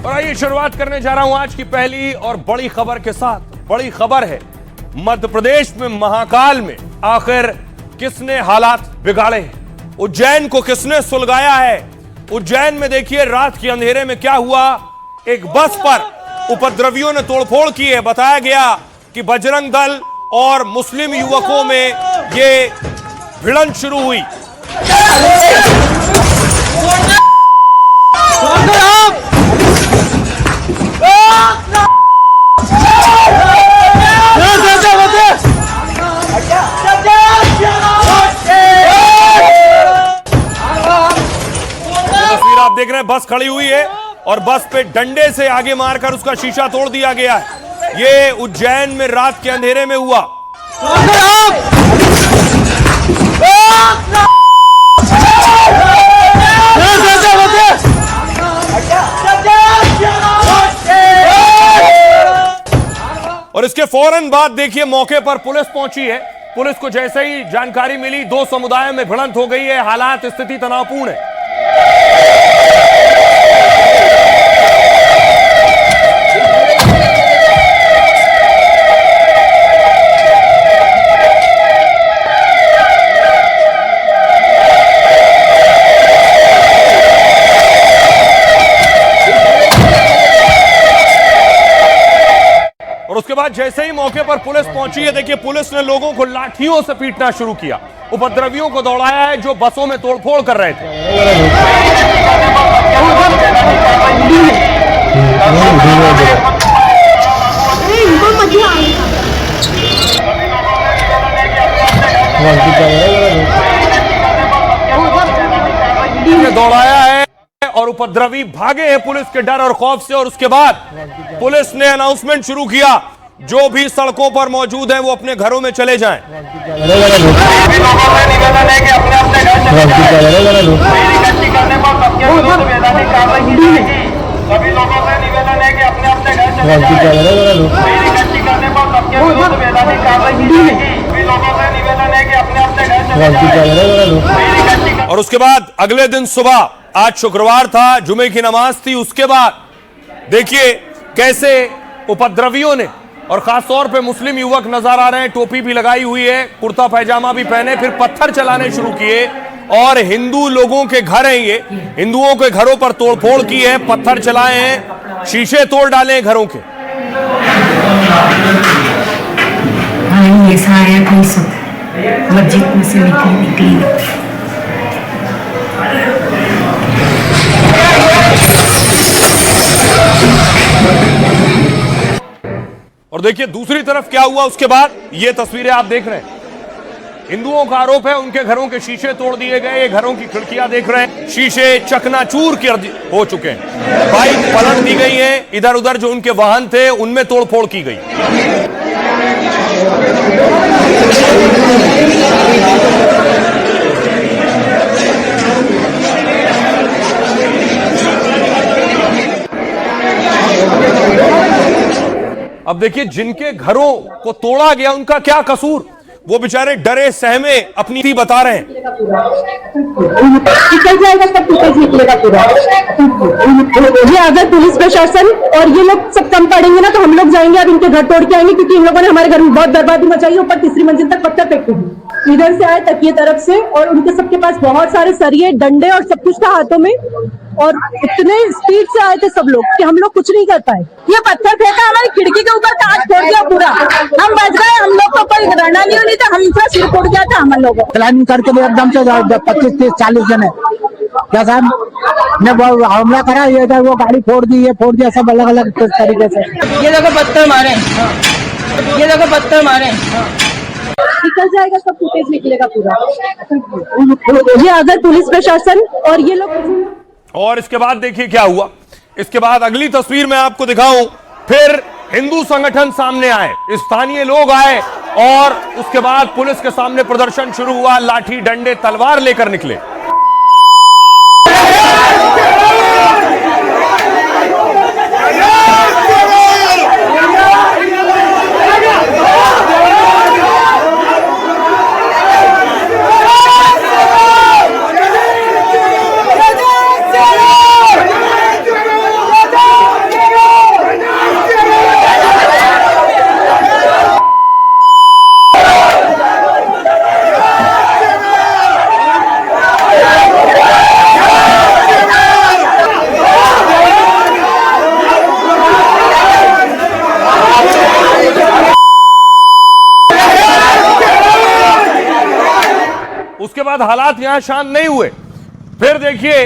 और आइए शुरुआत करने जा रहा हूं आज की पहली और बड़ी खबर के साथ। बड़ी खबर है, मध्य प्रदेश में महाकाल में आखिर किसने हालात बिगाड़े हैं? उज्जैन को किसने सुलगाया है? उज्जैन में देखिए रात के अंधेरे में क्या हुआ। एक बस पर उपद्रवियों ने तोड़फोड़ की है। बताया गया कि बजरंग दल और मुस्लिम युवकों में ये भिड़ंत शुरू हुई। तस्वीर आप देख रहे हैं, बस खड़ी हुई है और बस पे डंडे से आगे मारकर उसका शीशा तोड़ दिया गया है। ये उज्जैन में रात के अंधेरे में हुआ। और इसके फौरन बाद देखिए मौके पर पुलिस पहुंची है। पुलिस को जैसे ही जानकारी मिली, दो समुदायों में भिड़ंत हो गई है। हालात, स्थिति तनावपूर्ण है। और उसके बाद जैसे ही मौके पर पुलिस पहुंची है, देखिए पुलिस ने लोगों को लाठियों से पीटना शुरू किया। उपद्रवियों को दौड़ाया है जो बसों में तोड़फोड़ कर रहे थे। दौड़ाया है और उपद्रवी भागे हैं पुलिस के डर और खौफ से। और उसके बाद पुलिस ने अनाउंसमेंट शुरू किया, जो भी सड़कों पर मौजूद हैं वो अपने घरों में चले जाएं। और उसके बाद अगले दिन सुबह, आज शुक्रवार था, जुमे की नमाज थी, उसके बाद देखिए कैसे उपद्रवियों ने, और खास तौर पे मुस्लिम युवक नजर आ रहे हैं, टोपी भी लगाई हुई है, कुर्ता पैजामा भी पहने, फिर पत्थर चलाने शुरू किए। और हिंदू लोगों के घर हैं ये, हिंदुओं के घरों पर तोड़फोड़ की है, पत्थर चलाए हैं, शीशे तोड़ डाले हैं घरों के। मस्जिद में से निकली और देखिए दूसरी तरफ क्या हुआ उसके बाद। ये तस्वीरें आप देख रहे हैं, हिंदुओं का आरोप है उनके घरों के शीशे तोड़ दिए गए। ये घरों की खिड़कियां देख रहे हैं, शीशे चकनाचूर हो चुके हैं। बाइक पलट दी गई है, इधर उधर जो उनके वाहन थे उनमें तोड़फोड़ की गई। अब देखिए जिनके घरों को तोड़ा गया उनका क्या कसूर, वो बेचारे डरे सहमे अपनी थी बता रहे हैं। निकल जाएगा सब फुटेज निकलेगा पूरा। ये अगर पुलिस प्रशासन और ये लोग सब कम पड़ेंगे ना तो हम लोग जाएंगे, अब इनके घर तोड़ के आएंगे, क्योंकि इन लोगों ने हमारे घर में बहुत बर्बादी मचाई है। ऊपर तीसरी मंजिल तक पत्थर फेंकते हैं, इधर से आए तकिए तरफ से, और उनके सबके पास बहुत सारे सरिये, डंडे और सब कुछ था हाथों में, और इतने स्पीड से आए थे सब लोग कि हम लोग कुछ नहीं कर पाए। ये पत्थर फेंका, हमारी खिड़की के ऊपर कांच फोड़ दिया पूरा, हम बच गए। हम लोग को कोई डरना नहीं था, हम सिर फोड़ गया था हम लोगों को। प्लानिंग करके एकदम से 25, 30, 40 जने क्या साहब ने हमला करा, ये इधर वो गाड़ी फोड़ दी, ये फोड़ दिया, सब अलग अलग तरीके से। ये देखो पत्थर मारे, ये देखो पत्थर मारे। निकल जाएगा सब फुटेज निकलेगा पूरा। ये अगर पुलिस प्रशासन और ये लोग। और इसके बाद देखिए क्या हुआ। इसके बाद अगली तस्वीर मैं आपको दिखाऊं, फिर हिंदू संगठन सामने आए, स्थानीय लोग आए और उसके बाद पुलिस के सामने प्रदर्शन शुरू हुआ। लाठी, डंडे, तलवार लेकर निकले। बाद हालात यहां शांत नहीं हुए। फिर देखिए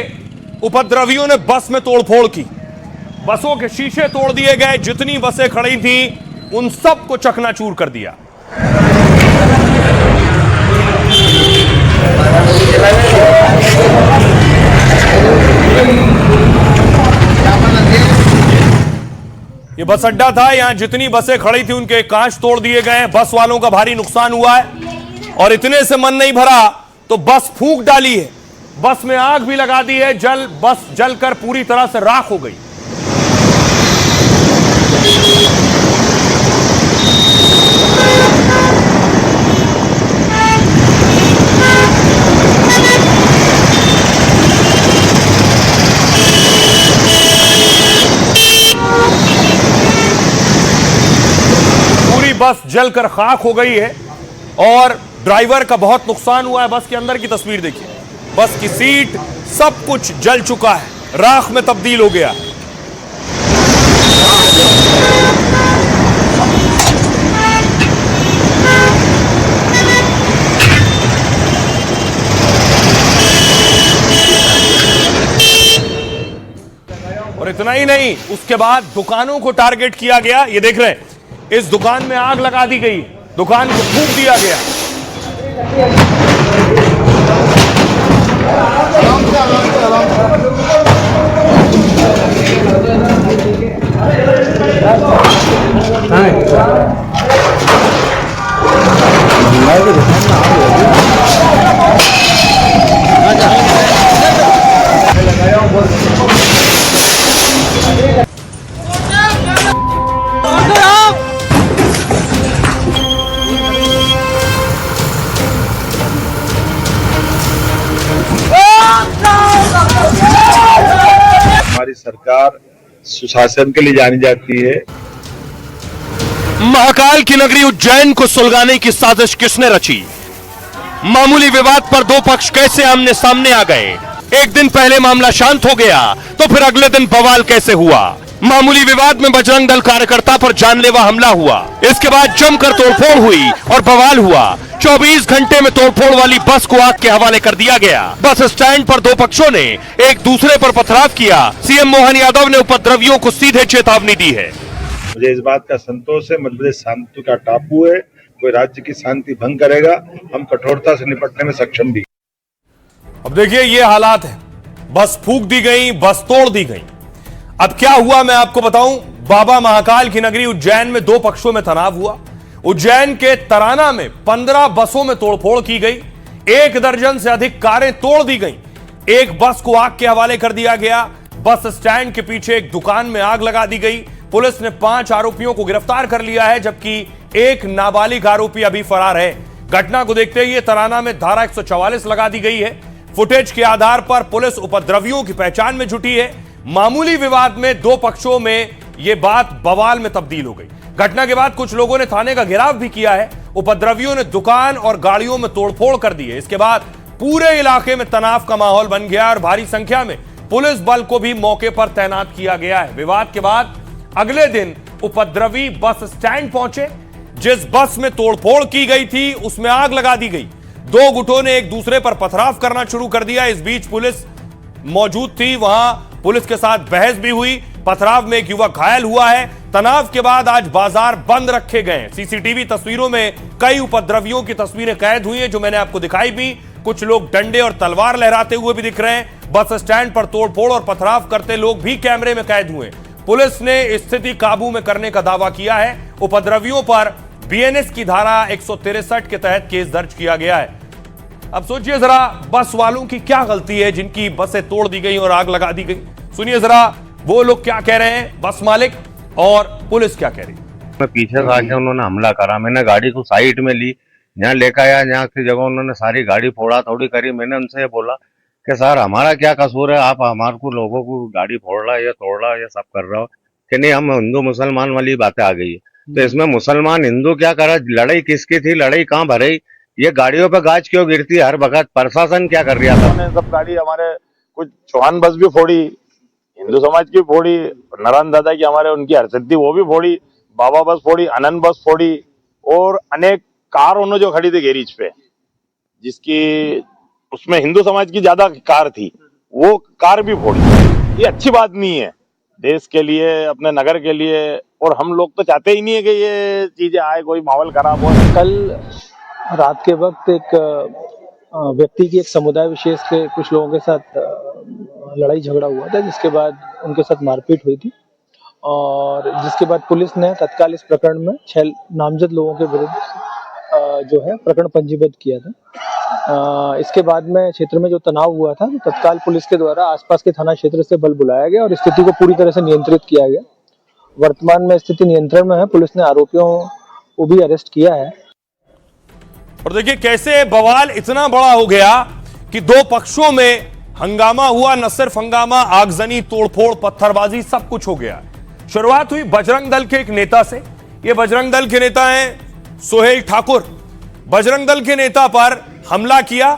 उपद्रवियों ने बस में तोड़फोड़ की, बसों के शीशे तोड़ दिए गए, जितनी बसें खड़ी थी उन सबको चकनाचूर कर दिया। ये बस अड्डा था, यहां जितनी बसें खड़ी थी उनके कांच तोड़ दिए गए। बस वालों का भारी नुकसान हुआ है और इतने से मन नहीं भरा तो बस फूंक डाली है, बस में आग भी लगा दी है। बस जलकर पूरी तरह से राख हो गई। बस जलकर खाक हो गई है और ड्राइवर का बहुत नुकसान हुआ है। बस के अंदर की तस्वीर देखिए, बस की सीट सब कुछ जल चुका है, राख में तब्दील हो गया। और इतना ही नहीं, उसके बाद दुकानों को टारगेट किया गया। ये देख रहे हैं, इस दुकान में आग लगा दी गई, दुकान को फूंक दिया गया। हमारी सरकार सुशासन के लिए जानी जाती है। महाकाल की नगरी उज्जैन को सुलगाने की साजिश किसने रची? मामूली विवाद पर दो पक्ष कैसे आमने सामने आ गए? एक दिन पहले मामला शांत हो गया तो फिर अगले दिन बवाल कैसे हुआ? मामूली विवाद में बजरंग दल कार्यकर्ता पर जानलेवा हमला हुआ, इसके बाद जमकर तोड़फोड़ हुई और बवाल हुआ। 24 घंटे में तोड़फोड़ वाली बस को आग के हवाले कर दिया गया। बस स्टैंड पर दो पक्षों ने एक दूसरे पर पथराव किया। सीएम मोहन यादव ने उपद्रवियों को सीधे चेतावनी दी है। मुझे इस बात का संतोष है, मध्य प्रदेश शांति का टापू है, कोई राज्य की शांति भंग करेगा हम कठोरता से निपटने में सक्षम भी। अब देखिए ये हालात है, बस फूंक दी गई, बस तोड़ दी गई। अब क्या हुआ मैं आपको बताऊं। बाबा महाकाल की नगरी उज्जैन में दो पक्षों में तनाव हुआ। उज्जैन के तराना में 15 बसों में तोड़फोड़ की गई, 1 दर्जन से अधिक कारें तोड़ दी गई, एक बस को आग के हवाले कर दिया गया। बस स्टैंड के पीछे एक दुकान में आग लगा दी गई। पुलिस ने 5 आरोपियों को गिरफ्तार कर लिया है, जबकि एक नाबालिग आरोपी अभी फरार है। घटना को देखते हुए तराना में धारा 144 लगा दी गई है। फुटेज के आधार पर पुलिस उपद्रवियों की पहचान में जुटी है। मामूली विवाद में दो पक्षों में यह बात बवाल में तब्दील हो गई। घटना के बाद कुछ लोगों ने थाने का घेराव भी किया है। उपद्रवियों ने दुकान और गाड़ियों में तोड़फोड़ कर दी है। इसके बाद पूरे इलाके में तनाव का माहौल बन गया और भारी संख्या में पुलिस बल को भी मौके पर तैनात किया गया है। विवाद के बाद अगले दिन उपद्रवी बस स्टैंड पहुंचे। जिस बस में तोड़फोड़ की गई थी उसमें आग लगा दी गई। दो गुटों ने एक दूसरे पर पथराव करना शुरू कर दिया। इस बीच पुलिस मौजूद थी, वहां पुलिस के साथ बहस भी हुई। पथराव में एक युवक घायल हुआ है। तनाव के बाद आज बाजार बंद रखे गए। सीसीटीवी तस्वीरों में कई उपद्रवियों की तस्वीरें कैद हुई हैं, जो मैंने आपको दिखाई भी। कुछ लोग डंडे और तलवार लहराते हुए भी दिख रहे हैं। बस स्टैंड पर तोड़फोड़ और पथराव करते लोग भी कैमरे में कैद हुए। पुलिस ने स्थिति काबू में करने का दावा किया है। उपद्रवियों पर बीएनएस की धारा 163 के तहत केस दर्ज किया गया है। अब सोचिए जरा, बस वालों की क्या गलती है जिनकी बसें तोड़ दी गई और आग लगा दी गई। सुनिए जरा वो लोग क्या कह रहे हैं, बस मालिक और पुलिस क्या कह रही है। मैं पीछे से आके उन्होंने हमला करा, मैंने गाड़ी को साइड में ली, यहाँ लेकर आया, यहाँ की जगह उन्होंने सारी गाड़ी फोड़ा थोड़ी करी। मैंने उनसे ये बोला कि सर हमारा क्या कसूर है, आप हमारे को लोगों को गाड़ी फोड़ रहा है या तोड़ रहा है या सब कर रहा हो कि नहीं। हम हिंदू मुसलमान वाली बातें आ गई है। तो इसमें मुसलमान हिंदू क्या करा, लड़ाई किसकी थी, लड़ाई कहाँ भरी, ये गाड़ियों पे गाज क्यों गिरती हर वक्त, प्रशासन क्या कर रहा था। सब गाड़ी हमारे कुछ चौहान बस भी फोड़ी, हिंदू समाज की फोड़ी, नारायण दादा की हमारे उनकी हरसिद्धि वो भी फोड़ी, बाबा बस फोड़ी, आनंद बस फोड़ी और अनेक कार उन्होंने जो खड़ी थी गैरेज पे, जिसकी उसमें हिंदू समाज की ज्यादा कार थी, वो कार भी फोड़ी। ये अच्छी बात नहीं है देश के लिए, अपने नगर के लिए, और हम लोग तो चाहते ही नहीं है कि ये चीजें आए, कोई माहौल खराब हो। कल रात के वक्त एक व्यक्ति की एक समुदाय विशेष के कुछ लोगों के साथ लड़ाई झगड़ा हुआ था, जिसके बाद उनके साथ मारपीट हुई थी और जिसके बाद पुलिस ने तत्काल इस प्रकरण में 6 नामजद लोगों के विरुद्ध जो है प्रकरण पंजीबद्ध किया था। इसके बाद में क्षेत्र में जो तनाव हुआ था तो तत्काल पुलिस के द्वारा आसपास के थाना क्षेत्र से बल बुलाया गया और स्थिति को पूरी तरह से नियंत्रित किया गया। वर्तमान में स्थिति नियंत्रण में है। पुलिस ने आरोपियों को भी अरेस्ट किया है। और देखिए कैसे बवाल इतना बड़ा हो गया कि दो पक्षों में हंगामा हुआ। न सिर्फ हंगामा, आगजनी, तोड़फोड़, पत्थरबाजी, सब कुछ हो गया। शुरुआत हुई बजरंग दल के एक नेता से। ये बजरंग दल के नेता हैं सोहेल ठाकुर। बजरंग दल के नेता पर हमला किया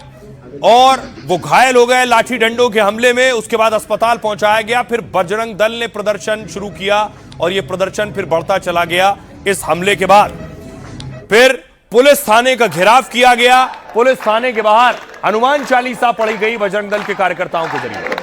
और वो घायल हो गए लाठी डंडों के हमले में। उसके बाद अस्पताल पहुंचाया गया। फिर बजरंग दल ने प्रदर्शन शुरू किया और यह प्रदर्शन फिर बढ़ता चला गया। इस हमले के बाद फिर पुलिस थाने का घेराव किया गया। पुलिस थाने के बाहर हनुमान चालीसा पढ़ी गई बजरंग दल के कार्यकर्ताओं के जरिए।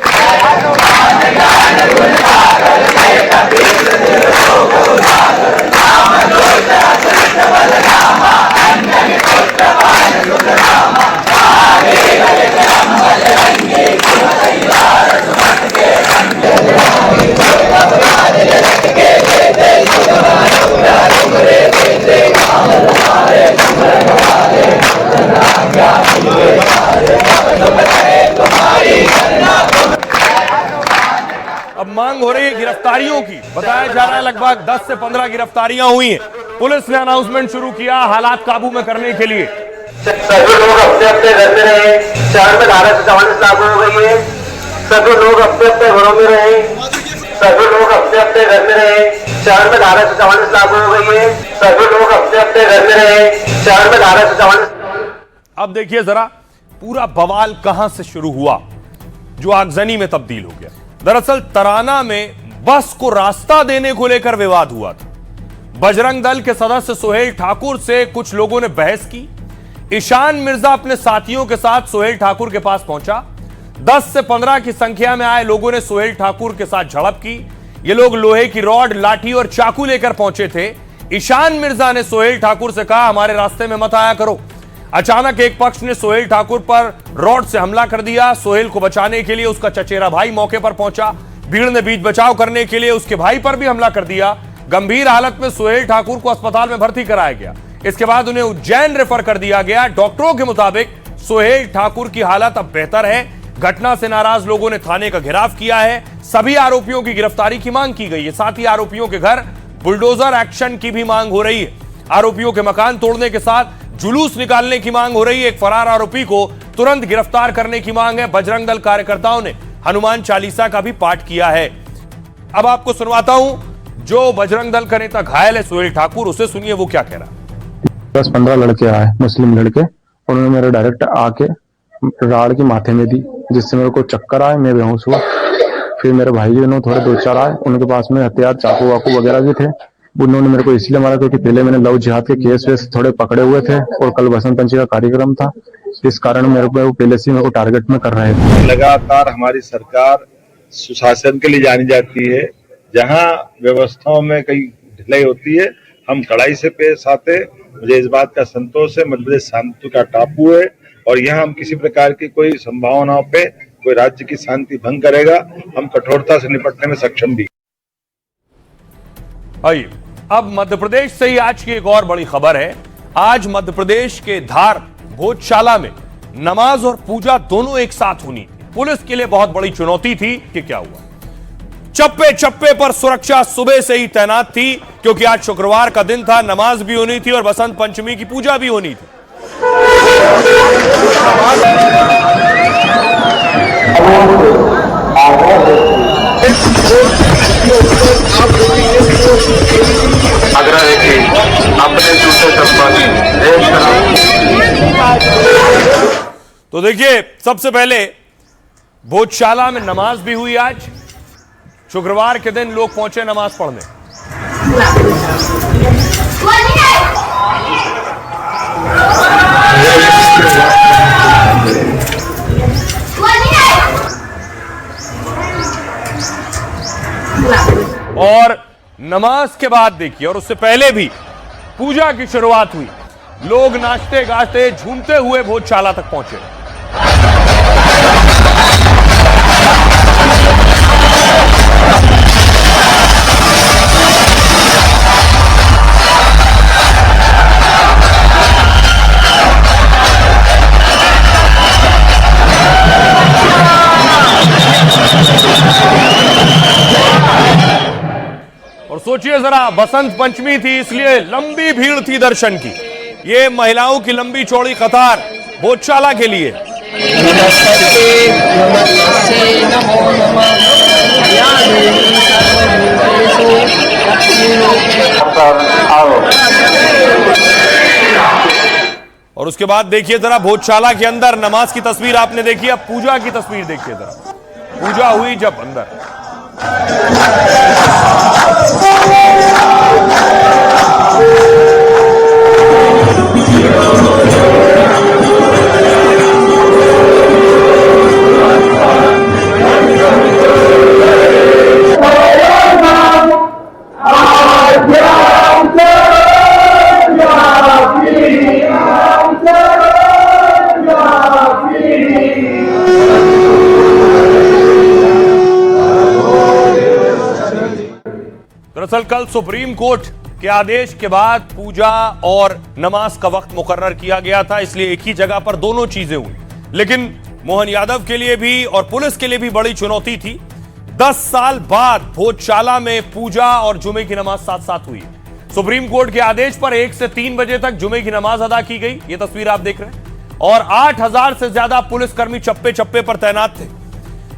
अब मांग हो रही है गिरफ्तारियों की। बताया जा रहा है लगभग 10 से 15 गिरफ्तारियां हुई हैं। पुलिस ने अनाउंसमेंट शुरू किया हालात काबू में करने के लिए। सभी लोग अपने अपने घर में रहे। शहर में धारा 44 लागू हो गई है। सभी लोग अपने अपने घरों में रहे। सभी लोग अपने अपने घर में रहे। शहर में धारा 44 लागू हो गई है। सभी लोग अपने अपने घर में रहे। शहर में धारा 44। अब देखिए जरा पूरा बवाल कहां से शुरू हुआ जो आगजनी में तब्दील हो गया। दरअसल तराना में बस को रास्ता देने को लेकर विवाद हुआ था। बजरंग दल के सदस्य सोहेल ठाकुर से कुछ लोगों ने बहस की। ईशान मिर्जा अपने साथियों के साथ सोहेल ठाकुर के पास पहुंचा। 10 से 15 की संख्या में आए लोगों ने सोहेल ठाकुर के साथ झड़प की। ये लोग लोहे की रॉड, लाठी और चाकू लेकर पहुंचे थे। ईशान मिर्जा ने सोहेल ठाकुर से कहा, हमारे रास्ते में मत आया करो। अचानक एक पक्ष ने सोहेल ठाकुर पर रॉड से हमला कर दिया। सोहेल को बचाने के लिए उसका चचेरा भाई मौके पर पहुंचा। भीड़ ने बीच बचाव करने के लिए उसके भाई पर भी हमला कर दिया। गंभीर हालत में सोहेल ठाकुर को अस्पताल में भर्ती कराया गया। इसके बाद उन्हें उज्जैन रेफर कर दिया गया। डॉक्टरों के मुताबिक सोहेल ठाकुर की हालत अब बेहतर है। घटना से नाराज लोगों ने थाने का घेराव किया है। सभी आरोपियों की गिरफ्तारी की मांग की गई है। साथ ही आरोपियों के घर बुलडोजर एक्शन की भी मांग हो रही है। आरोपियों के मकान तोड़ने के साथ जुलूस निकालने की मांग हो रही है। एक फरार आरोपी को तुरंत गिरफ्तार करने की मांग है। बजरंग दल कार्यकर्ताओं ने हनुमान चालीसा का भी पाठ किया है। अब आपको सुनवाता हूं जो बजरंग दल का नेता घायल है सोहेल ठाकुर, उसे सुनिए वो क्या कह रहा है। 10-15 लड़के आए, मुस्लिम लड़के। उन्होंने मेरे डायरेक्ट आके राड़ की माथे में दी, जिससे मेरे को चक्कर आए, मैं बेहोश हुआ। फिर मेरे भाई जो थोड़े 2-4 आए, उनके पास में हथियार, चाकू वाकू वगैरह भी थे। उन्होंने मेरे को इसलिए मारा क्योंकि पहले मैंने लव जिहाद के केस वेस थोड़े पकड़े हुए थे और कल बसंत पंचमी का कार्यक्रम था। इस कारण मेरे को पहले से मेरे को टारगेट में कर रहे थे। लगातार हमारी सरकार सुशासन के लिए जानी जाती है। जहां व्यवस्थाओं में कई ढिलाई होती है, हम कड़ाई से पेश आते। मुझे इस बात का संतोष है, मध्य प्रदेश शांति का टापू है और यहाँ हम किसी प्रकार की कोई संभावनाओं पे कोई राज्य की शांति भंग करेगा, हम कठोरता से निपटने में सक्षम भी। आइए अब मध्य प्रदेश से ही आज की एक और बड़ी खबर है। आज मध्य प्रदेश के धार भोजशाला में नमाज और पूजा दोनों एक साथ होनी थी। पुलिस के लिए बहुत बड़ी चुनौती थी कि क्या हुआ। चप्पे चप्पे पर सुरक्षा सुबह से ही तैनात थी क्योंकि आज शुक्रवार का दिन था, नमाज भी होनी थी और बसंत पंचमी की पूजा भी होनी थी। आग्रह है कि अपने जूते चप्पल तो देखिए सबसे पहले भोजशाला में नमाज भी हुई। आज शुक्रवार के दिन लोग पहुंचे नमाज पढ़ने। और नमाज के बाद देखिए, और उससे पहले भी पूजा की शुरुआत हुई। लोग नाचते गाते झूमते हुए भोजशाला तक पहुंचे। और सोचिए जरा, बसंत पंचमी थी इसलिए लंबी भीड़ थी दर्शन की। ये महिलाओं की लंबी चौड़ी कतार भोजशाला के लिए। और उसके बाद देखिए जरा, भोजशाला के अंदर नमाज की तस्वीर आपने देखी, अब पूजा की तस्वीर देखिए जरा। पूजा हुई जब अंदर दरअसल कल सुप्रीम कोर्ट के आदेश के बाद पूजा और नमाज का वक्त मुकर्रर किया गया था, इसलिए एक ही जगह पर दोनों चीजें हुई। लेकिन मोहन यादव के लिए भी और पुलिस के लिए भी बड़ी चुनौती थी। 10 साल बाद भोजशाला में पूजा और जुमे की नमाज साथ साथ हुई। सुप्रीम कोर्ट के आदेश पर 1 से 3 बजे तक जुमे की नमाज अदा की गई, ये तस्वीर आप देख रहे हैं। और 8000 से ज्यादा पुलिसकर्मी चप्पे चप्पे पर तैनात थे।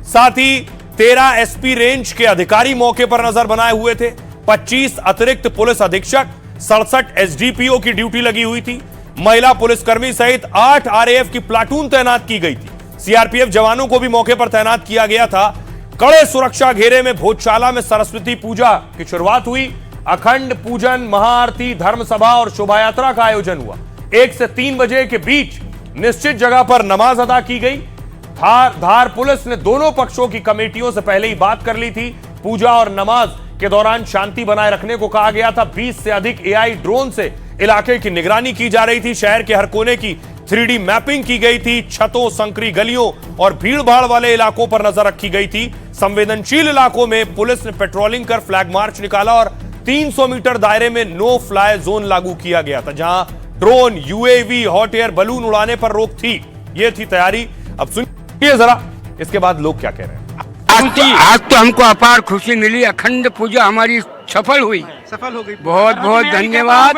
साथ ही 13 एसपी रेंज के अधिकारी मौके पर नजर बनाए हुए थे। 25 अतिरिक्त पुलिस अधीक्षक, 67 एसडीपीओ की ड्यूटी लगी हुई थी। महिला पुलिसकर्मी सहित 8 आरएएफ की प्लाटून तैनात की गई थी। सीआरपीएफ जवानों को भी मौके पर तैनात किया गया था। कड़े सुरक्षा घेरे में भोजशाला में सरस्वती पूजा की शुरुआत हुई। अखंड पूजन, महाआरती, धर्म सभा और शोभा यात्रा का आयोजन हुआ। 1 से 3 बजे के बीच निश्चित जगह पर नमाज अदा की गई। धार पुलिस ने दोनों पक्षों की कमेटियों से पहले ही बात कर ली थी। पूजा और नमाज के दौरान शांति बनाए रखने को कहा गया था। 20 से अधिक एआई ड्रोन से इलाके की निगरानी की जा रही थी। शहर के हर कोने की 3D मैपिंग की गई थी। छतों, संकरी गलियों और भीड़ भाड़ वाले इलाकों पर नजर रखी गई थी। संवेदनशील इलाकों में पुलिस ने पेट्रोलिंग कर फ्लैग मार्च निकाला और 300 मीटर दायरे में नो फ्लाई जोन लागू किया गया था, जहां drone, UAV, hot air balloon उड़ाने पर रोक थी। यह थी तैयारी। अब सुनिए जरा इसके बाद लोग क्या कह रहे हैं। आज तो हमको अपार खुशी मिली। अखंड पूजा हमारी सफल हो गई। बहुत बहुत धन्यवाद।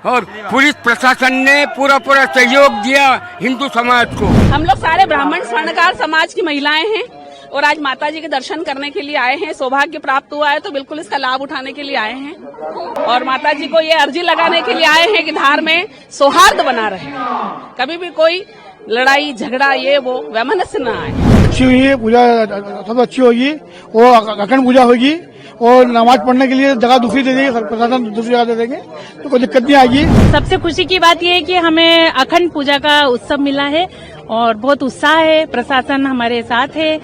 और पुलिस प्रशासन ने पूरा सहयोग दिया हिंदू समाज को। हम लोग सारे ब्राह्मण स्वर्णकार समाज की महिलाएं हैं और आज माता जी के दर्शन करने के लिए आए हैं। सौभाग्य प्राप्त हुआ है तो बिल्कुल इसका लाभ उठाने के लिए आए हैं और माता जी को ये अर्जी लगाने के लिए आए हैं कि धार में सौहार्द बना रहे, कभी भी कोई लड़ाई झगड़ा ये वो वैमनस्य न आए। अच्छी हुई है पूजा, सब अच्छी होगी और अखंड पूजा होगी और नमाज पढ़ने के लिए जगह दूसरी दे देंगे, प्रशासन दूसरी जगह दे देंगे तो कोई दिक्कत नहीं आएगी। सबसे खुशी की बात यह है कि हमें अखंड पूजा का उत्सव मिला है और बहुत उत्साह है। प्रशासन हमारे साथ है,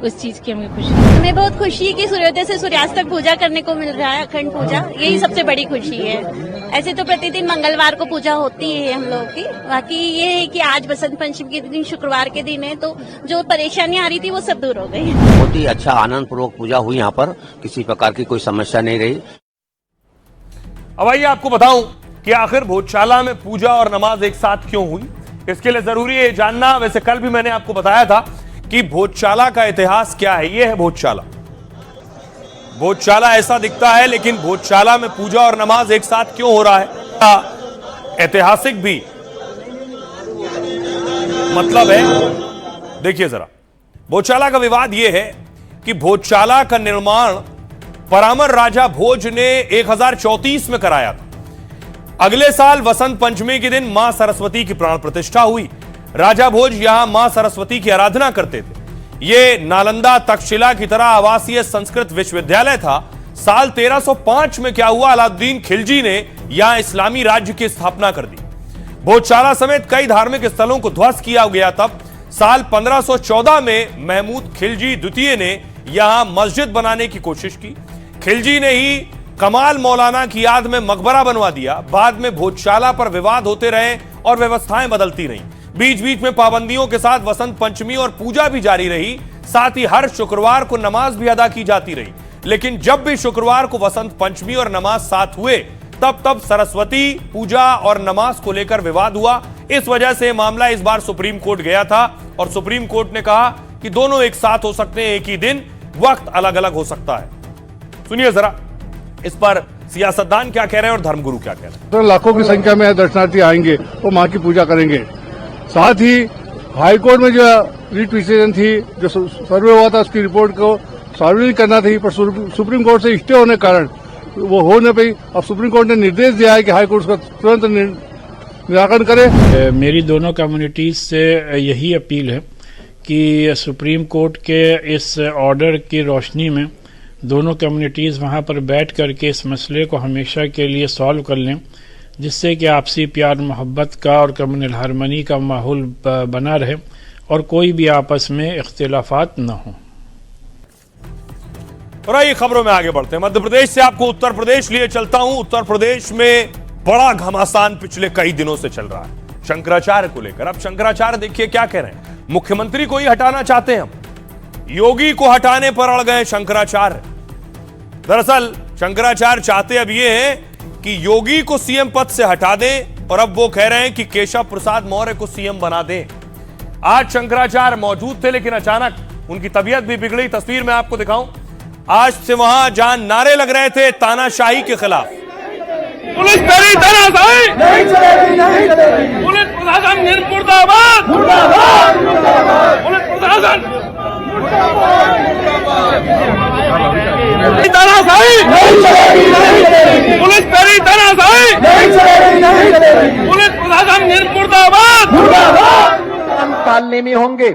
उस चीज की हमें खुशी है। हमें बहुत खुशी है कि सूर्योदय से सूर्यास्त तक पूजा करने को मिल रहा है। अखंड पूजा यही सबसे बड़ी खुशी है। ऐसे तो प्रतिदिन मंगलवार को पूजा होती है हम लोग की। बाकी ये है कि आज बसंत पंचमी के दिन शुक्रवार के दिन है तो जो परेशानियां आ रही थी वो सब दूर हो गई। बहुत ही अच्छा आनंद पूर्वक पूजा हुई। यहाँ पर किसी प्रकार की कोई समस्या नहीं रही। अब आइए आपको बताऊं कि आखिर भोजशाला में पूजा और नमाज एक साथ क्यों हुई। इसके लिए जरूरी है जानना। वैसे कल भी मैंने आपको बताया था कि भोजशाला का इतिहास क्या है। यह है भोजशाला। भोजशाला ऐसा दिखता है, लेकिन भोजशाला में पूजा और नमाज एक साथ क्यों हो रहा है, ऐतिहासिक भी मतलब है। देखिए जरा, भोजशाला का विवाद यह है कि भोजशाला का निर्माण परामर राजा भोज ने 1034 में कराया था। अगले साल वसंत पंचमी के दिन मां सरस्वती की प्राण प्रतिष्ठा हुई। राजा भोज यहां मां सरस्वती की आराधना करते थे। यह नालंदा तक्षशिला की तरह आवासीय संस्कृत विश्वविद्यालय था। साल 1305 में क्या हुआ, अलाउद्दीन खिलजी ने यहां इस्लामी राज्य की स्थापना कर दी। भोजशाला समेत कई धार्मिक स्थलों को ध्वस्त किया गया। तब साल 1514 में महमूद खिलजी द्वितीय ने यहां मस्जिद बनाने की कोशिश की। खिलजी ने ही कमाल मौलाना की याद में मकबरा बनवा दिया, बाद में भोजशाला पर विवाद होते रहे और व्यवस्थाएं बदलती रहीं। बीच बीच में पाबंदियों के साथ वसंत पंचमी और पूजा भी जारी रही, साथ ही हर शुक्रवार को नमाज भी अदा की जाती रही। लेकिन जब भी शुक्रवार को वसंत पंचमी और नमाज साथ हुए, तब सरस्वती पूजा और नमाज को लेकर विवाद हुआ। इस वजह से मामला इस बार सुप्रीम कोर्ट गया था और सुप्रीम कोर्ट ने कहा कि दोनों एक साथ हो सकते हैं, एक ही दिन, वक्त अलग अलग हो सकता है। सुनिए जरा इस पर सियासतदान क्या कह रहे हैं और धर्मगुरु क्या कह रहे हैं। तो लाखों की संख्या में दर्शनार्थी आएंगे, वो मां की पूजा करेंगे। साथ ही हाईकोर्ट में जो रिट पिटीशन थी, जो सर्वे हुआ था, उसकी रिपोर्ट को सार्वजनिक करना थी, पर सुप्रीम कोर्ट से स्टे होने के कारण वो हो न पाई। अब सुप्रीम कोर्ट ने निर्देश दिया है कि हाईकोर्ट का तुरंत निराकरण करे। मेरी दोनों कम्युनिटीज से यही अपील है कि सुप्रीम कोर्ट के इस ऑर्डर की रोशनी में दोनों कम्युनिटीज़ वहाँ पर बैठ करके इस मसले को हमेशा के लिए सॉल्व कर लें, जिससे कि आपसी प्यार मोहब्बत का और कम्युनल हारमनी का माहौल बना रहे और कोई भी आपस में इख्तिलाफात न हो। और आइए खबरों में आगे बढ़ते हैं। मध्य प्रदेश से आपको उत्तर प्रदेश लिए चलता हूं। उत्तर प्रदेश में बड़ा घमासान पिछले कई दिनों से चल रहा है शंकराचार्य को लेकर। अब शंकराचार्य देखिए क्या कह रहे हैं, मुख्यमंत्री को ही हटाना चाहते हैं हम, योगी को हटाने पर अड़ गए शंकराचार्य। दरअसल शंकराचार्य चाहते अब ये हैं कि योगी को सीएम पद से हटा दें और अब वो कह रहे हैं कि केशव प्रसाद मौर्य को सीएम बना दें। आज शंकराचार्य मौजूद थे, लेकिन अचानक उनकी तबीयत भी बिगड़ी। तस्वीर में आपको दिखाऊं, आज से वहां जहां नारे लग रहे थे तानाशाही के खिलाफ, पुलिस तेरी तानाशाही नहीं चलेगी, नहीं चलेगी, पुलिस प्रशासन मुर्दाबाद, मुर्दाबाद, मुर्दाबाद, पुलिस प्रशासन तानाशाही नहीं चलेगी, नहीं चलेगी, पुलिस तेरी तानाशाही नहीं चलेगी, नहीं चलेगी, पुलिस प्रशासन मुर्दाबाद, मुर्दाबाद। तालनेमी होंगे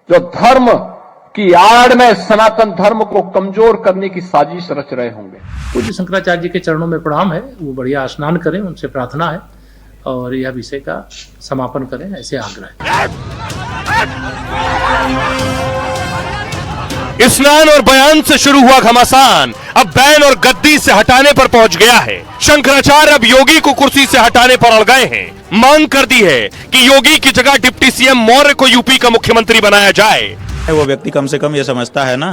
जो धर्म की आड़ में सनातन धर्म को कमजोर करने की साजिश रच रहे होंगे। पूज्य शंकराचार्य जी के चरणों में प्रणाम है, वो बढ़िया स्नान करें, उनसे प्रार्थना है और यह विषय का समापन करें, ऐसे आग्रह है। स्नान और बयान से शुरू हुआ घमासान अब बैन और गद्दी से हटाने पर पहुंच गया है। शंकराचार्य अब योगी को कुर्सी से हटाने पर अड़ गए हैं। मांग कर दी है कि योगी की जगह डिप्टी सीएम मौर्य को यूपी का मुख्यमंत्री बनाया जाए। वो व्यक्ति कम से कम ये समझता है ना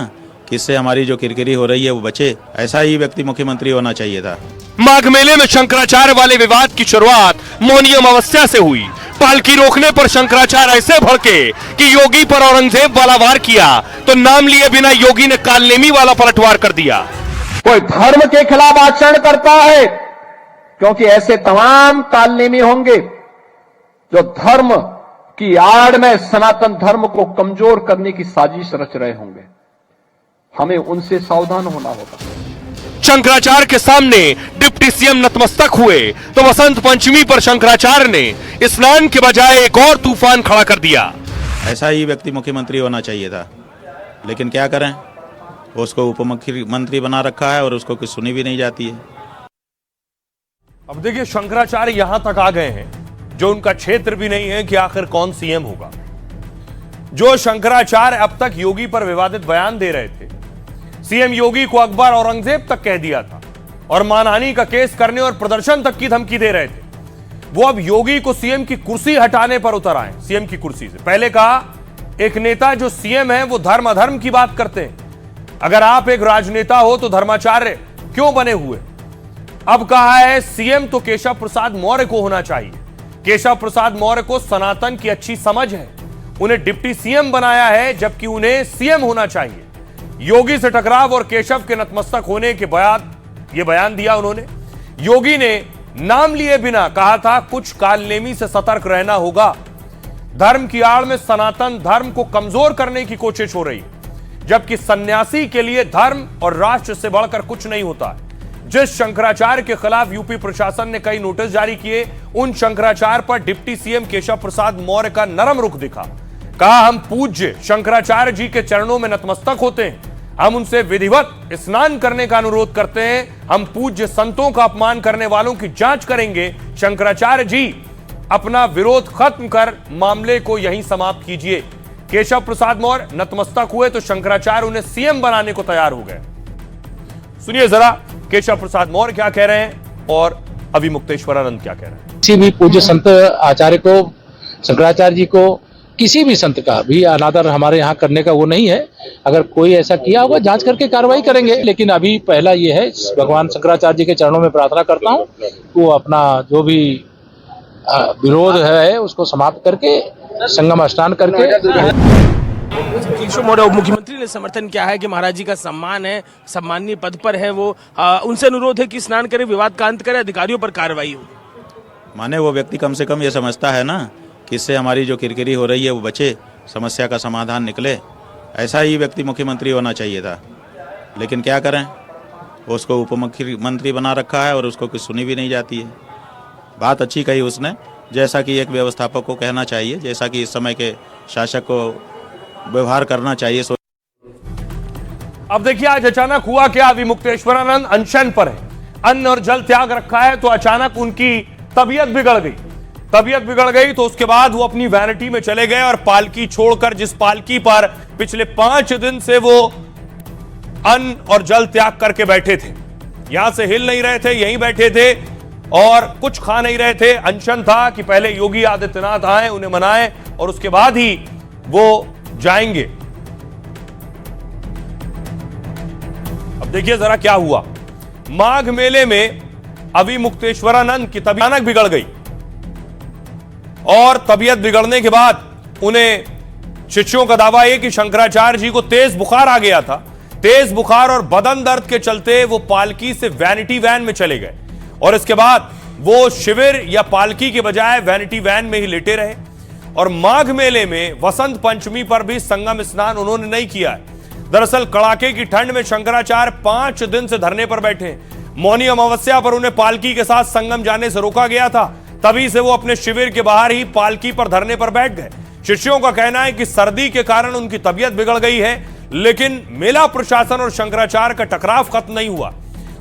कि इससे हमारी जो किरकिरी हो रही है वो बचे, ऐसा ही व्यक्ति मुख्यमंत्री होना चाहिए था। माघ मेले में शंकराचार्य वाले विवाद की शुरुआत मौनी अमावस्या से हुई। पालकी रोकने पर शंकराचार्य ऐसे भड़के कि योगी पर औरंगजेब वाला वार किया, तो नाम लिए बिना योगी ने कालनेमी वाला पलटवार कर दिया। कोई धर्म के खिलाफ आचरण करता है, क्योंकि ऐसे तमाम कालनेमी होंगे जो धर्म की आड़ में सनातन धर्म को कमजोर करने की साजिश रच रहे होंगे। हमें उनसे सावधान होना होगा। शंकराचार्य के सामने डिप्टी सीएम नतमस्तक हुए तो वसंत पंचमी पर शंकराचार्य ने स्नान के बजाय एक और तूफान खड़ा कर दिया। ऐसा ही व्यक्ति मुख्यमंत्री होना चाहिए था, लेकिन क्या करें, उसको उप मुख्यमंत्री बना रखा है और उसको कुछ सुनी भी नहीं जाती है। अब देखिए शंकराचार्य यहां तक आ गए हैं जो उनका क्षेत्र भी नहीं है कि आखिर कौन सीएम होगा। जो शंकराचार्य अब तक योगी पर विवादित बयान दे रहे थे, सीएम योगी को अकबर औरंगजेब तक कह दिया था और मानहानि का केस करने और प्रदर्शन तक की धमकी दे रहे थे, वो अब योगी को सीएम की कुर्सी हटाने पर उतर आए। सीएम की कुर्सी से पहले कहा एक नेता जो सीएम है वो धर्म अधर्म की बात करते हैं, अगर आप एक राजनेता हो तो धर्माचार्य क्यों बने हुए। अब कहा है सीएम तो केशव प्रसाद मौर्य को होना चाहिए। केशव प्रसाद मौर्य को सनातन की अच्छी समझ है, उन्हें डिप्टी सीएम बनाया है जबकि उन्हें सीएम होना चाहिए। योगी से टकराव और केशव के नतमस्तक होने के बाद यह बयान दिया उन्होंने। योगी ने नाम लिए बिना कहा था कुछ कालनेमी से सतर्क रहना होगा। धर्म की आड़ में सनातन धर्म को कमजोर करने की कोशिश हो रही, जबकि सन्यासी के लिए धर्म और राष्ट्र से बढ़कर कुछ नहीं होता। जिस शंकराचार्य के खिलाफ यूपी प्रशासन ने कई नोटिस जारी किए, उन शंकराचार्य पर डिप्टी सीएम केशव प्रसाद मौर्य का नरम रुख दिखा। कहा हम पूज्य शंकराचार्य जी के चरणों में नतमस्तक होते हैं, हम उनसे विधिवत स्नान करने का अनुरोध करते हैं, हम पूज्य संतों का अपमान करने वालों की जांच करेंगे। शंकराचार्य जी अपना विरोध खत्म कर मामले को यहीं समाप्त कीजिए। केशव प्रसाद मौर्य नतमस्तक हुए तो शंकराचार्य उन्हें सीएम बनाने को तैयार हो गए। सुनिए जरा केशव प्रसाद मौर्य क्या कह रहे हैं और अभी मुक्तेश्वरानंद क्या कह रहे हैं। किसी भी पूज्य संत आचार्य को, शंकराचार्य जी को, किसी भी संत का भी अनादर हमारे यहाँ करने का वो नहीं है। अगर कोई ऐसा किया होगा जांच करके कार्रवाई करेंगे, लेकिन अभी पहला ये है, भगवान शंकराचार्य जी के चरणों में प्रार्थना करता हूँ वो अपना जो भी विरोध है उसको समाप्त करके संगम स्नान करके। केशव मौर्य उप मुख्यमंत्री ने समर्थन किया है कि महाराज जी का सम्मान है, सम्माननीय पद पर है वो, उनसे अनुरोध है कि स्नान करें, विवाद का अंत करें, अधिकारियों पर कार्रवाई हो। माने वो व्यक्ति कम से कम ये समझता है ना कि इससे हमारी जो किरकिरी हो रही है वो बचे, समस्या का समाधान निकले। ऐसा ही व्यक्ति मुख्यमंत्री होना चाहिए था, लेकिन क्या करें, उसको उप मुख्यमंत्री बना रखा है और उसको कुछ सुनी भी नहीं जाती है। बात अच्छी कही उसने, जैसा कि एक व्यवस्थापक को कहना चाहिए, जैसा कि इस समय के शासक को व्यवहार करना चाहिए। अब देखिए आज अचानक हुआ क्या। अभी मुक्तेश्वरानंद अनशन पर है, अन्न और जल त्याग रखा है, तो अचानक उनकी तबीयत बिगड़ गई। तबीयत बिगड़ गई तो उसके बाद वो अपनी वैनिटी में चले गए और पालकी छोड़कर, जिस पालकी पर पिछले 5 दिन से वो अन्न और जल त्याग करके बैठे थे, यहां से हिल नहीं रहे थे, यहीं बैठे थे और कुछ खा नहीं रहे थे। अनशन था कि पहले योगी आदित्यनाथ आए, उन्हें मनाएं और उसके बाद ही वो जाएंगे। अब देखिए जरा क्या हुआ। माघ मेले में अभी मुक्तेश्वरानंद की तबीयत अचानक बिगड़ गई और तबीयत बिगड़ने के बाद उन्हें, शिष्यों का दावा है कि शंकराचार्य जी को तेज बुखार आ गया था। तेज बुखार और बदन दर्द के चलते वो पालकी से वैनिटी वैन में चले गए और इसके बाद वो शिविर या पालकी के बजाय वैनिटी वैन में ही लेटे रहे। और माघ मेले में वसंत पंचमी पर भी संगम स्नान उन्होंने नहीं किया है। दरअसल कड़ाके की ठंड में शंकराचार्य 5 दिन से धरने पर बैठे हैं। मौनी अमावस्या पर उन्हें पालकी के साथ संगम जाने से रोका गया था, तभी से वो अपने शिविर के बाहर ही पालकी पर धरने पर बैठ गए। शिष्यों का कहना है कि सर्दी के कारण उनकी तबीयत बिगड़ गई है, लेकिन मेला प्रशासन और शंकराचार्य का टकराव खत्म नहीं हुआ।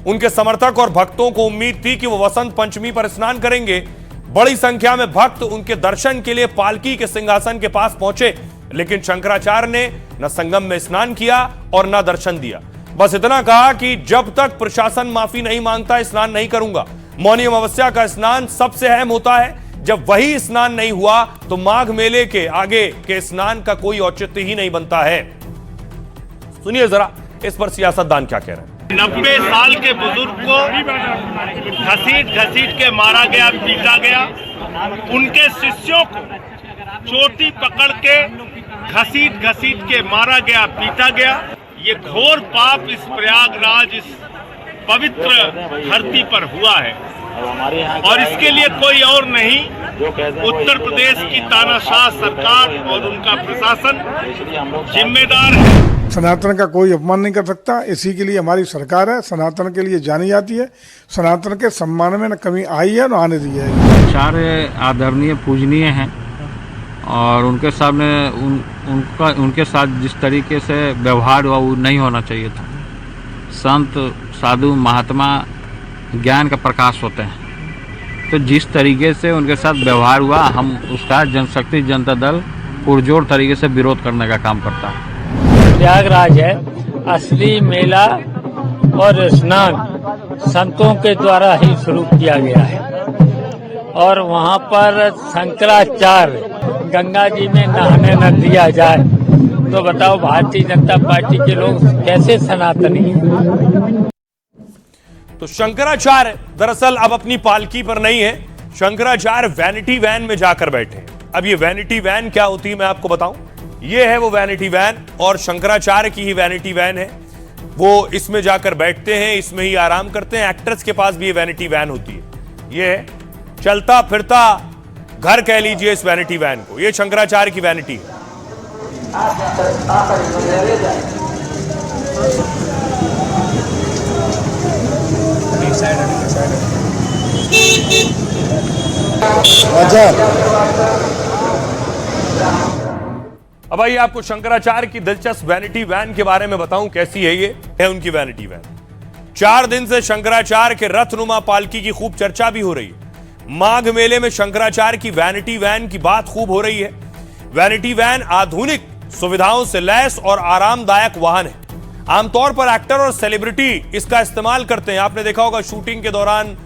उनके समर्थक और भक्तों को उम्मीद थी कि वो वसंत पंचमी पर स्नान करेंगे। बड़ी संख्या में भक्त उनके दर्शन के लिए पालकी के सिंहासन के पास पहुंचे, लेकिन शंकराचार्य ने न संगम में स्नान किया और न दर्शन दिया। बस इतना कहा कि जब तक प्रशासन माफी नहीं मांगता स्नान नहीं करूंगा। मौनी अमावस्या का स्नान सबसे अहम होता है, जब वही स्नान नहीं हुआ तो माघ मेले के आगे के स्नान का कोई औचित्य ही नहीं बनता है। सुनिए जरा इस पर सियासतदान क्या कह रहे हैं। 90 साल के बुजुर्ग को घसीट के मारा गया, पीटा गया। उनके शिष्यों को चोटी पकड़ के घसीट के मारा गया, पीटा गया। ये घोर पाप इस प्रयागराज, इस पवित्र धरती पर हुआ है और इसके लिए कोई और नहीं, उत्तर प्रदेश की तानाशाह सरकार और उनका प्रशासन जिम्मेदार है। सनातन का कोई अपमान नहीं कर सकता, इसी के लिए हमारी सरकार है, सनातन के लिए जानी जाती है। सनातन के सम्मान में न कमी आई है न आने दी है। आचार्य आदरणीय पूजनीय हैं और उनके सामने उनके साथ जिस तरीके से व्यवहार हुआ वो नहीं होना चाहिए था। संत, साधु, महात्मा ज्ञान का प्रकाश होते हैं, तो जिस तरीके से उनके साथ व्यवहार हुआ, हम उसका जनशक्ति जनता दल पुरजोर तरीके से विरोध करने का काम करता है। प्रयागराज है, असली मेला और स्नान संतों के द्वारा ही शुरू किया गया है और वहाँ पर शंकराचार्य गंगा जी में नहाने न दिया जाए तो बताओ भारतीय जनता पार्टी के लोग कैसे सनातनी हैं। तो शंकराचार्य दरअसल अब अपनी पालकी पर नहीं है, शंकराचार्य वैनिटी वैन में जाकर बैठे हैं। अब ये वैनिटी वैन क्या होती है मैं आपको बताऊं। ये है वो वैनिटी वैन और शंकराचार्य की ही वैनिटी वैन है। वो इसमें जाकर बैठते हैं, इसमें ही आराम करते हैं। एक्टर्स के पास भी ये वैनिटी वैन होती है। ये चलता फिरता घर कह लीजिए इस वैनिटी वैन को। ये शंकराचार्य की वैनिटी है। अब आइए आपको शंकराचार्य की दिलचस्प वैनिटी वैन के बारे में बताऊं कैसी है। ये है उनकी वैनिटी वैन। 4 दिन से शंकराचार्य के रथनुमा पालकी की खूब चर्चा भी हो रही है। माघ मेले में शंकराचार्य की वैनिटी वैन की बात खूब हो रही है। वैनिटी वैन आधुनिक सुविधाओं से लैस और आरामदायक वाहन है। आमतौर पर एक्टर और सेलिब्रिटी इसका इस्तेमाल करते हैं। आपने देखा होगा शूटिंग के दौरान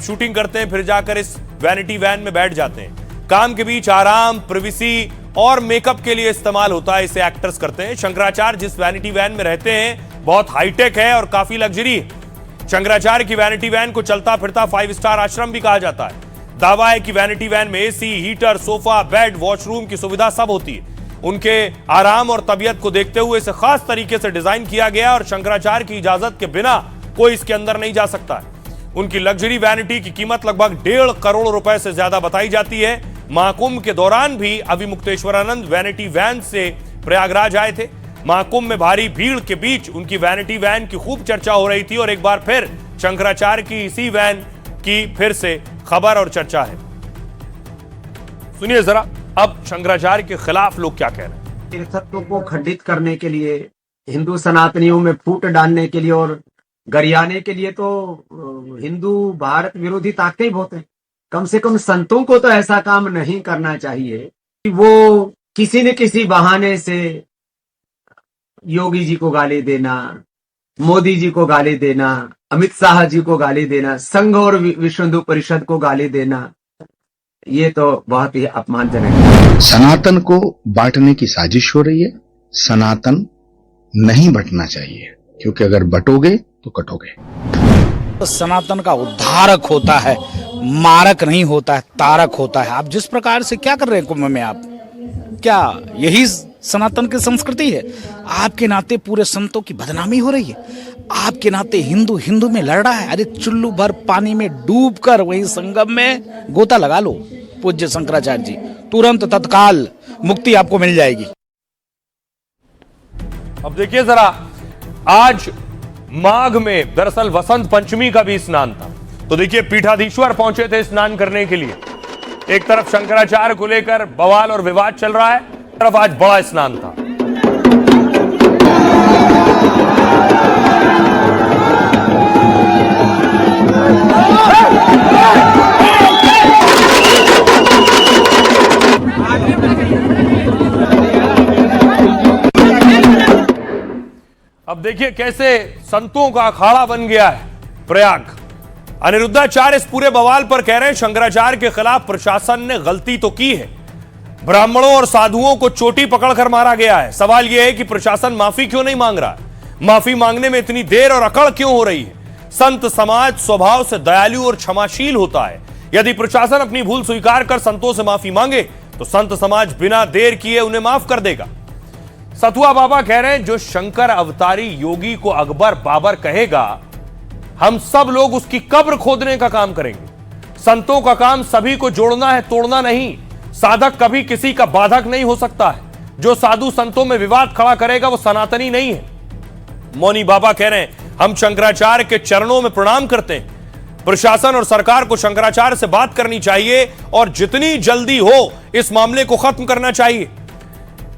शूटिंग करते हैं, फिर जाकर इस वैनिटी वैन में बैठ जाते हैं। काम के बीच आराम, प्रिवेसी और मेकअप के लिए इस्तेमाल होता है, इसे एक्टर्स करते हैं। शंकराचार्य जिस वैनिटी वैन में रहते हैं बहुत हाईटेक है और काफी लग्जरी है। शंकराचार्य की वैनिटी वैन को चलता फिरता 5 स्टार आश्रम भी कहा जाता है। दावा है कि वैनिटी वैन में AC, heater, sofa, bed, washroom की सुविधा सब होती है। उनके आराम और तबीयत को देखते हुए इसे खास तरीके से डिजाइन किया गया और शंकराचार्य की इजाजत के बिना कोई इसके अंदर नहीं जा सकता है। उनकी लग्जरी वैनिटी की कीमत लगभग 1.5 करोड़ रुपए से ज्यादा बताई जाती है। महाकुंभ के दौरान भी अविमुक्तेश्वरानंद वैनिटी वैन से प्रयागराज आए थे। महाकुंभ में भारी भीड़ के बीच उनकी वैनिटी वैन की खूब चर्चा हो रही थी और एक बार फिर शंकराचार्य की इसी वैन की फिर से खबर और चर्चा है। सुनिए जरा अब शंकराचार्य के खिलाफ लोग क्या कह रहे हैं। तीर्थत्व को खंडित करने के लिए, हिंदू सनातनियों में फूट डालने के लिए और गरियाने के लिए तो हिंदू भारत विरोधी ताकतें ही बहुत हैं। कम से कम संतों को तो ऐसा काम नहीं करना चाहिए कि वो किसी न किसी बहाने से योगी जी को गाली देना, मोदी जी को गाली देना, अमित शाह जी को गाली देना, संघ और विश्व हिंदू परिषद को गाली देना, ये तो बहुत ही अपमानजनक है। सनातन को बांटने की साजिश हो रही है। सनातन नहीं बंटना चाहिए, क्योंकि अगर बटोगे तो कटोगे। तो सनातन का उद्धारक होता है, मारक नहीं होता है, तारक होता है। आप जिस प्रकार से क्या कर रहे हैं कुंभ में, आप क्या यही सनातन की संस्कृति है? आपके नाते पूरे संतों की बदनामी हो रही है। आपके नाते हिंदू हिंदू में लड़ रहा है। अरे चुल्लू भर पानी में डूबकर वहीं संगम में गोता लगा लो पूज्य शंकराचार्य जी, तुरंत तत्काल मुक्ति आपको मिल जाएगी। अब देखिए जरा, आज माघ में दरअसल वसंत पंचमी का भी स्नान था। तो देखिए पीठाधीश्वर पहुंचे थे स्नान करने के लिए। एक तरफ शंकराचार्य को लेकर बवाल और विवाद चल रहा है, एक तरफ आज बड़ा स्नान था। अब देखिए कैसे संतों का अखाड़ा बन गया है प्रयाग। अनिरुद्धाचार्य इस पूरे बवाल पर कह रहे हैं शंकराचार्य के खिलाफ प्रशासन ने गलती तो की है, ब्राह्मणों और साधुओं को चोटी पकड़कर मारा गया है। सवाल यह है कि प्रशासन माफी क्यों नहीं मांग रहा, माफी मांगने में इतनी देर और अकड़ क्यों हो रही है। संत समाज स्वभाव से दयालु और क्षमाशील होता है। यदि प्रशासन अपनी भूल स्वीकार कर संतों से माफी मांगे तो संत समाज बिना देर किए उन्हें माफ कर देगा। सतुआ बाबा कह रहे हैं जो शंकर अवतारी योगी को अकबर बाबर कहेगा, हम सब लोग उसकी कब्र खोदने का काम करेंगे। संतों का काम सभी को जोड़ना है, तोड़ना नहीं। साधक कभी किसी का बाधक नहीं हो सकता है। जो साधु संतों में विवाद खड़ा करेगा वो सनातनी नहीं है। मौनी बाबा कह रहे हैं हम शंकराचार्य के चरणों में प्रणाम करते हैं। प्रशासन और सरकार को शंकराचार्य से बात करनी चाहिए और जितनी जल्दी हो इस मामले को खत्म करना चाहिए।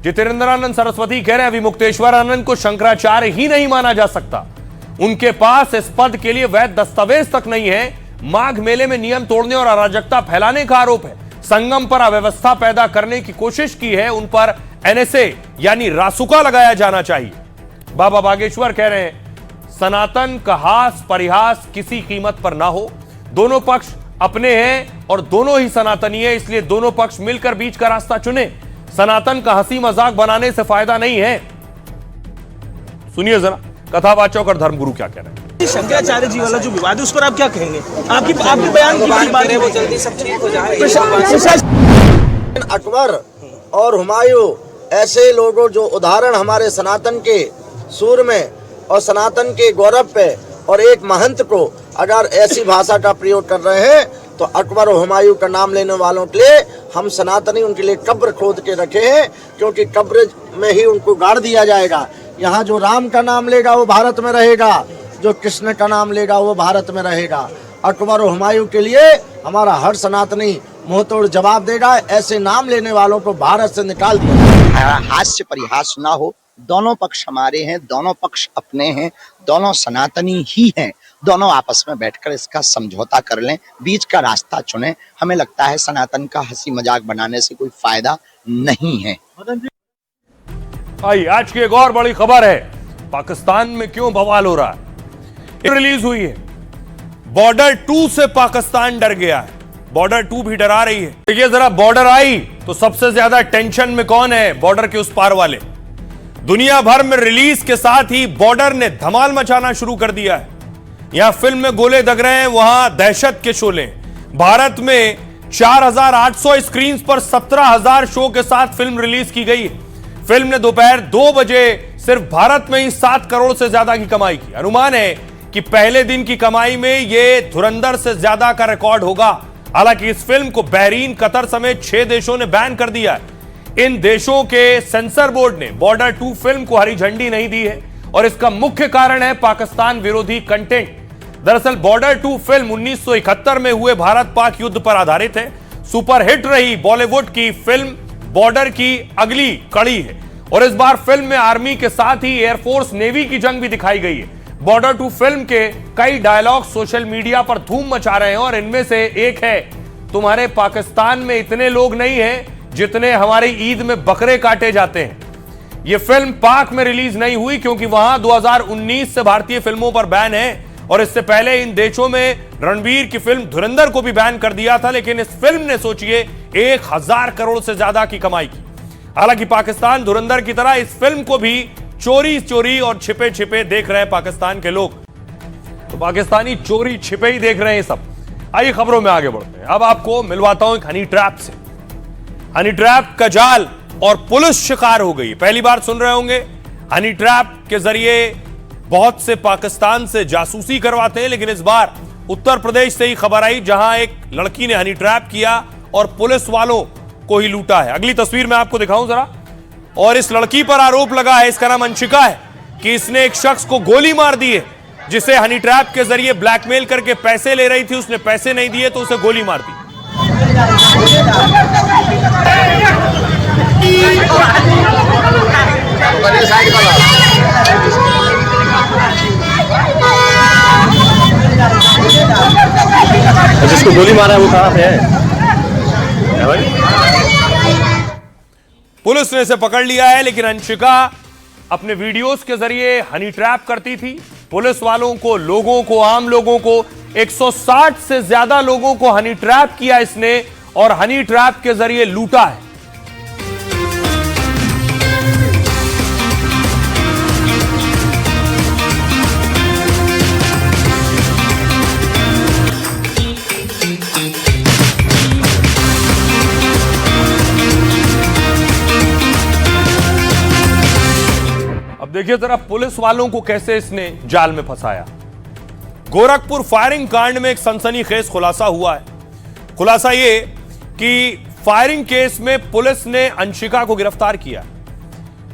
जितेंद्रानंद सरस्वती कह रहे हैं अविमुक्तेश्वरानंद को शंकराचार्य ही नहीं माना जा सकता। उनके पास इस पद के लिए वैध दस्तावेज तक नहीं है। माघ मेले में नियम तोड़ने और अराजकता फैलाने का आरोप है। संगम पर अव्यवस्था पैदा करने की कोशिश की है, उन पर एनएसए यानी रासुका लगाया जाना चाहिए। बाबा बागेश्वर कह रहे हैं सनातन का हास परिहास किसी कीमत पर ना हो। दोनों पक्ष अपने हैं और दोनों ही सनातनी है, इसलिए दोनों पक्ष मिलकर बीच का रास्ता चुने। सनातन का हंसी मजाक बनाने से फायदा नहीं है। सुनिए जरा कथावाचक और धर्मगुरु क्या कह रहे हैं। शंकराचार्य जी वाला जो विवाद है उस पर आप क्या कहेंगे? आपके बयान की बात है, वो जल्दी सब ठीक हो जाए। अकबर और हुमायूं ऐसे लोगों जो उदाहरण हमारे सनातन के सूर में और सनातन के गौरव पे और एक महंत को अगर ऐसी भाषा का प्रयोग कर रहे हैं तो अकबर और हुमायूं का नाम लेने वालों के लिए हम सनातनी उनके लिए कब्र खोद के रखे हैं, क्योंकि कब्र में ही उनको गाड़ दिया जाएगा। यहाँ जो राम का नाम लेगा वो भारत में रहेगा, जो कृष्ण का नाम लेगा वो भारत में रहेगा। अकबर और हुमायूं के लिए हमारा हर सनातनी मुंहतोड़ जवाब देगा। ऐसे नाम लेने वालों को भारत से निकाल दिया। हास्य परिहास ना हो, दोनों पक्ष हमारे हैं, दोनों पक्ष अपने हैं, दोनों सनातनी ही हैं। दोनों आपस में बैठकर इसका समझौता कर लें, बीच का रास्ता चुनें। हमें लगता है सनातन का हंसी मजाक बनाने से कोई फायदा नहीं है। आई आज की एक और बड़ी खबर है। पाकिस्तान में क्यों बवाल हो रहा है। रिलीज हुई है, बॉर्डर 2 से पाकिस्तान डर गया है, बॉर्डर 2 भी डरा रही है। देखिए जरा, बॉर्डर आई तो सबसे ज्यादा टेंशन में कौन है? बॉर्डर के उस पार वाले। दुनिया भर में रिलीज के साथ ही बॉर्डर ने धमाल मचाना शुरू कर दिया है। यहां फिल्म में गोले दग रहे हैं, वहां दहशत के शोले। भारत में 4800 स्क्रीन पर 17,000 शो के साथ फिल्म रिलीज की गई है। फिल्म ने दोपहर 2 बजे सिर्फ भारत में ही 7 करोड़ से ज्यादा की कमाई की। अनुमान है कि पहले दिन की कमाई में यह धुरंधर से ज्यादा का रिकॉर्ड होगा। हालांकि इस फिल्म को बहरीन, कतर समेत 6 देशों ने बैन कर दिया है। इन देशों के सेंसर बोर्ड ने बॉर्डर 2 फिल्म को हरी झंडी नहीं दी है और इसका मुख्य कारण है पाकिस्तान विरोधी कंटेंट। दरअसल बॉर्डर 2 फिल्म 1971 में हुए भारत पाक युद्ध पर आधारित है। सुपरहिट रही बॉलीवुड की फिल्म बॉर्डर की अगली कड़ी है और इस बार फिल्म में आर्मी के साथ ही एयरफोर्स, नेवी की जंग भी दिखाई गई है। बॉर्डर 2 फिल्म के कई डायलॉग सोशल मीडिया पर धूम मचा रहे हैं और इनमें से एक है, तुम्हारे पाकिस्तान में इतने लोग नहीं हैं जितने हमारी ईद में बकरे काटे जाते हैं। यह फिल्म पाक में रिलीज नहीं हुई क्योंकि वहां 2019 से भारतीय फिल्मों पर बैन है और इससे पहले इन देशों में रणबीर की फिल्म धुरंधर को भी बैन कर दिया था। लेकिन इस फिल्म ने सोचिए 1000 करोड़ से ज्यादा की कमाई की। हालांकि पाकिस्तान धुरंधर की तरह इस फिल्म को भी चोरी चोरी और छिपे छिपे देख रहे हैं पाकिस्तान के लोग। तो पाकिस्तानी चोरी छिपे ही देख रहे हैं सब। आइए खबरों में आगे बढ़ते हैं। अब आपको मिलवाता हूं एक हनी ट्रैप से। हनी ट्रैप का जाल और पुलिस शिकार हो गई। पहली बार सुन रहे होंगे, हनी ट्रैप के जरिए बहुत से पाकिस्तान से जासूसी करवाते हैं, लेकिन इस बार उत्तर प्रदेश से ही खबर आई जहां एक लड़की ने हनी ट्रैप किया और पुलिस वालों को ही लूटा है। अगली तस्वीर में आपको दिखाऊं जरा। और इस लड़की पर आरोप लगा है, इसका नाम अंशिका है, कि इसने एक शख्स को गोली मार दी है जिसे हनी ट्रैप के जरिए ब्लैकमेल करके पैसे ले रही थी। उसने पैसे नहीं दिए तो उसे गोली मार दी। जिसको गोली मारा है वो कहां पे है भाई? पुलिस ने इसे पकड़ लिया है, लेकिन अंशिका अपने वीडियोस के जरिए हनी ट्रैप करती थी। पुलिस वालों को, लोगों को, आम लोगों को, 160 से ज्यादा लोगों को हनी ट्रैप किया इसने और हनी ट्रैप के जरिए लूटा है। देखिए जरा पुलिस वालों को कैसे इसने जाल में फंसाया। गोरखपुर फायरिंग कांड में एक सनसनीखेज खुलासा हुआ है। खुलासा यह कि फायरिंग केस में पुलिस ने अंशिका को गिरफ्तार किया।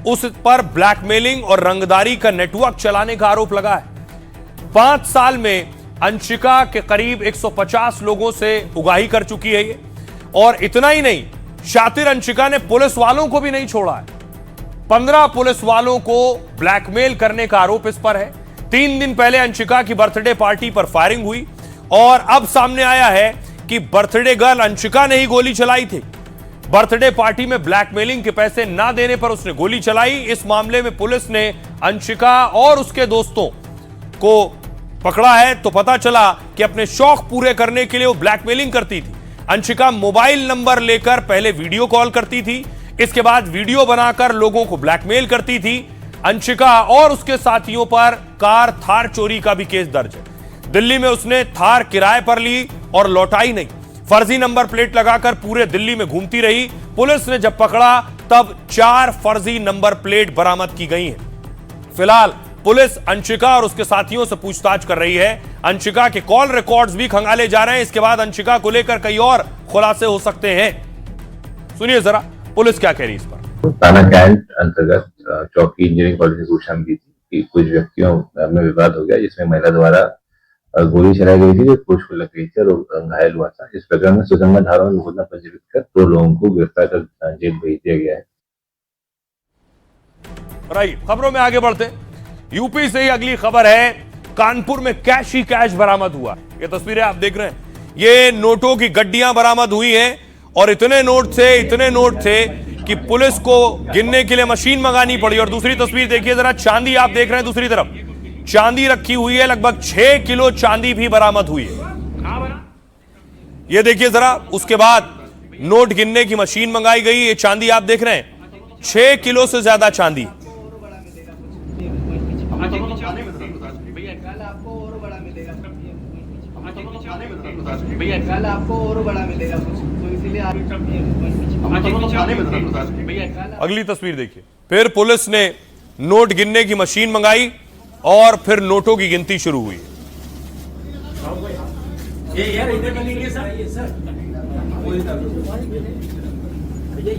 उस पर ब्लैकमेलिंग और रंगदारी का नेटवर्क चलाने का आरोप लगा है। 5 साल में अंशिका के करीब 150 लोगों से उगाही कर चुकी है ये। और इतना ही नहीं, शातिर अंशिका ने पुलिस वालों को भी नहीं छोड़ा है। 15 पुलिस वालों को ब्लैकमेल करने का आरोप इस पर है। 3 दिन पहले अंशिका की बर्थडे पार्टी पर फायरिंग हुई और अब सामने आया है कि बर्थडे गर्ल अंशिका ने ही गोली चलाई थी। बर्थडे पार्टी में ब्लैकमेलिंग के पैसे ना देने पर उसने गोली चलाई। इस मामले में पुलिस ने अंशिका और उसके दोस्तों को पकड़ा है। तो पता चला कि अपने शौक पूरे करने के लिए वो ब्लैकमेलिंग करती थी। अंशिका मोबाइल नंबर लेकर पहले वीडियो कॉल करती थी, इसके बाद वीडियो बनाकर लोगों को ब्लैकमेल करती थी। अंशिका और उसके साथियों पर कार थार चोरी का भी केस दर्ज है। दिल्ली में उसने थार किराए पर ली और लौटाई नहीं। फर्जी नंबर प्लेट लगाकर पूरे दिल्ली में घूमती रही। पुलिस ने जब पकड़ा तब 4 फर्जी नंबर प्लेट बरामद की गई हैं। फिलहाल पुलिस अंशिका और उसके साथियों से पूछताछ कर रही है। अंशिका के कॉल रिकॉर्ड्स भी खंगाले जा रहे हैं। इसके बाद अंशिका को लेकर कई और खुलासे हो सकते हैं। सुनिए जरा पुलिस क्या कह रही है इस पर। थाना कैंट अंतर्गत चौकी इंजीनियरिंग कॉलेज में सूचना मिली थी कि कुछ व्यक्तियों में विवाद हो गया, जिसमें महिला द्वारा गोली चलाई गई थी जो पुरुष को लग गई थी और घायल हुआ था। इस प्रकरण में सुसंगत धाराओं में मुकदमा पंजीकृत कर 2 लोगों को गिरफ्तार कर जेल भेज दिया गया है। खबरों में आगे बढ़ते, यूपी से ही अगली खबर है। कानपुर में कैश ही कैश बरामद हुआ। ये तस्वीरें आप देख रहे हैं, ये नोटों की गड्डियां बरामद हुई हैं और इतने नोट थे कि पुलिस को गिनने के लिए मशीन मंगानी पड़ी। और दूसरी तस्वीर देखिए जरा, चांदी आप देख रहे हैं दूसरी तरफ, चांदी रखी हुई है, लगभग 6 किलो चांदी भी बरामद हुई है। ये देखिए जरा, उसके बाद नोट गिनने की मशीन मंगाई गई। ये चांदी आप देख रहे हैं, 6 किलो से ज्यादा चांदी। भैया कल आपको और बड़ा मिलेगा तो इसीलिए अगली तस्वीर देखिए, फिर पुलिस ने नोट गिनने की मशीन मंगाई और फिर नोटों की गिनती शुरू हुई।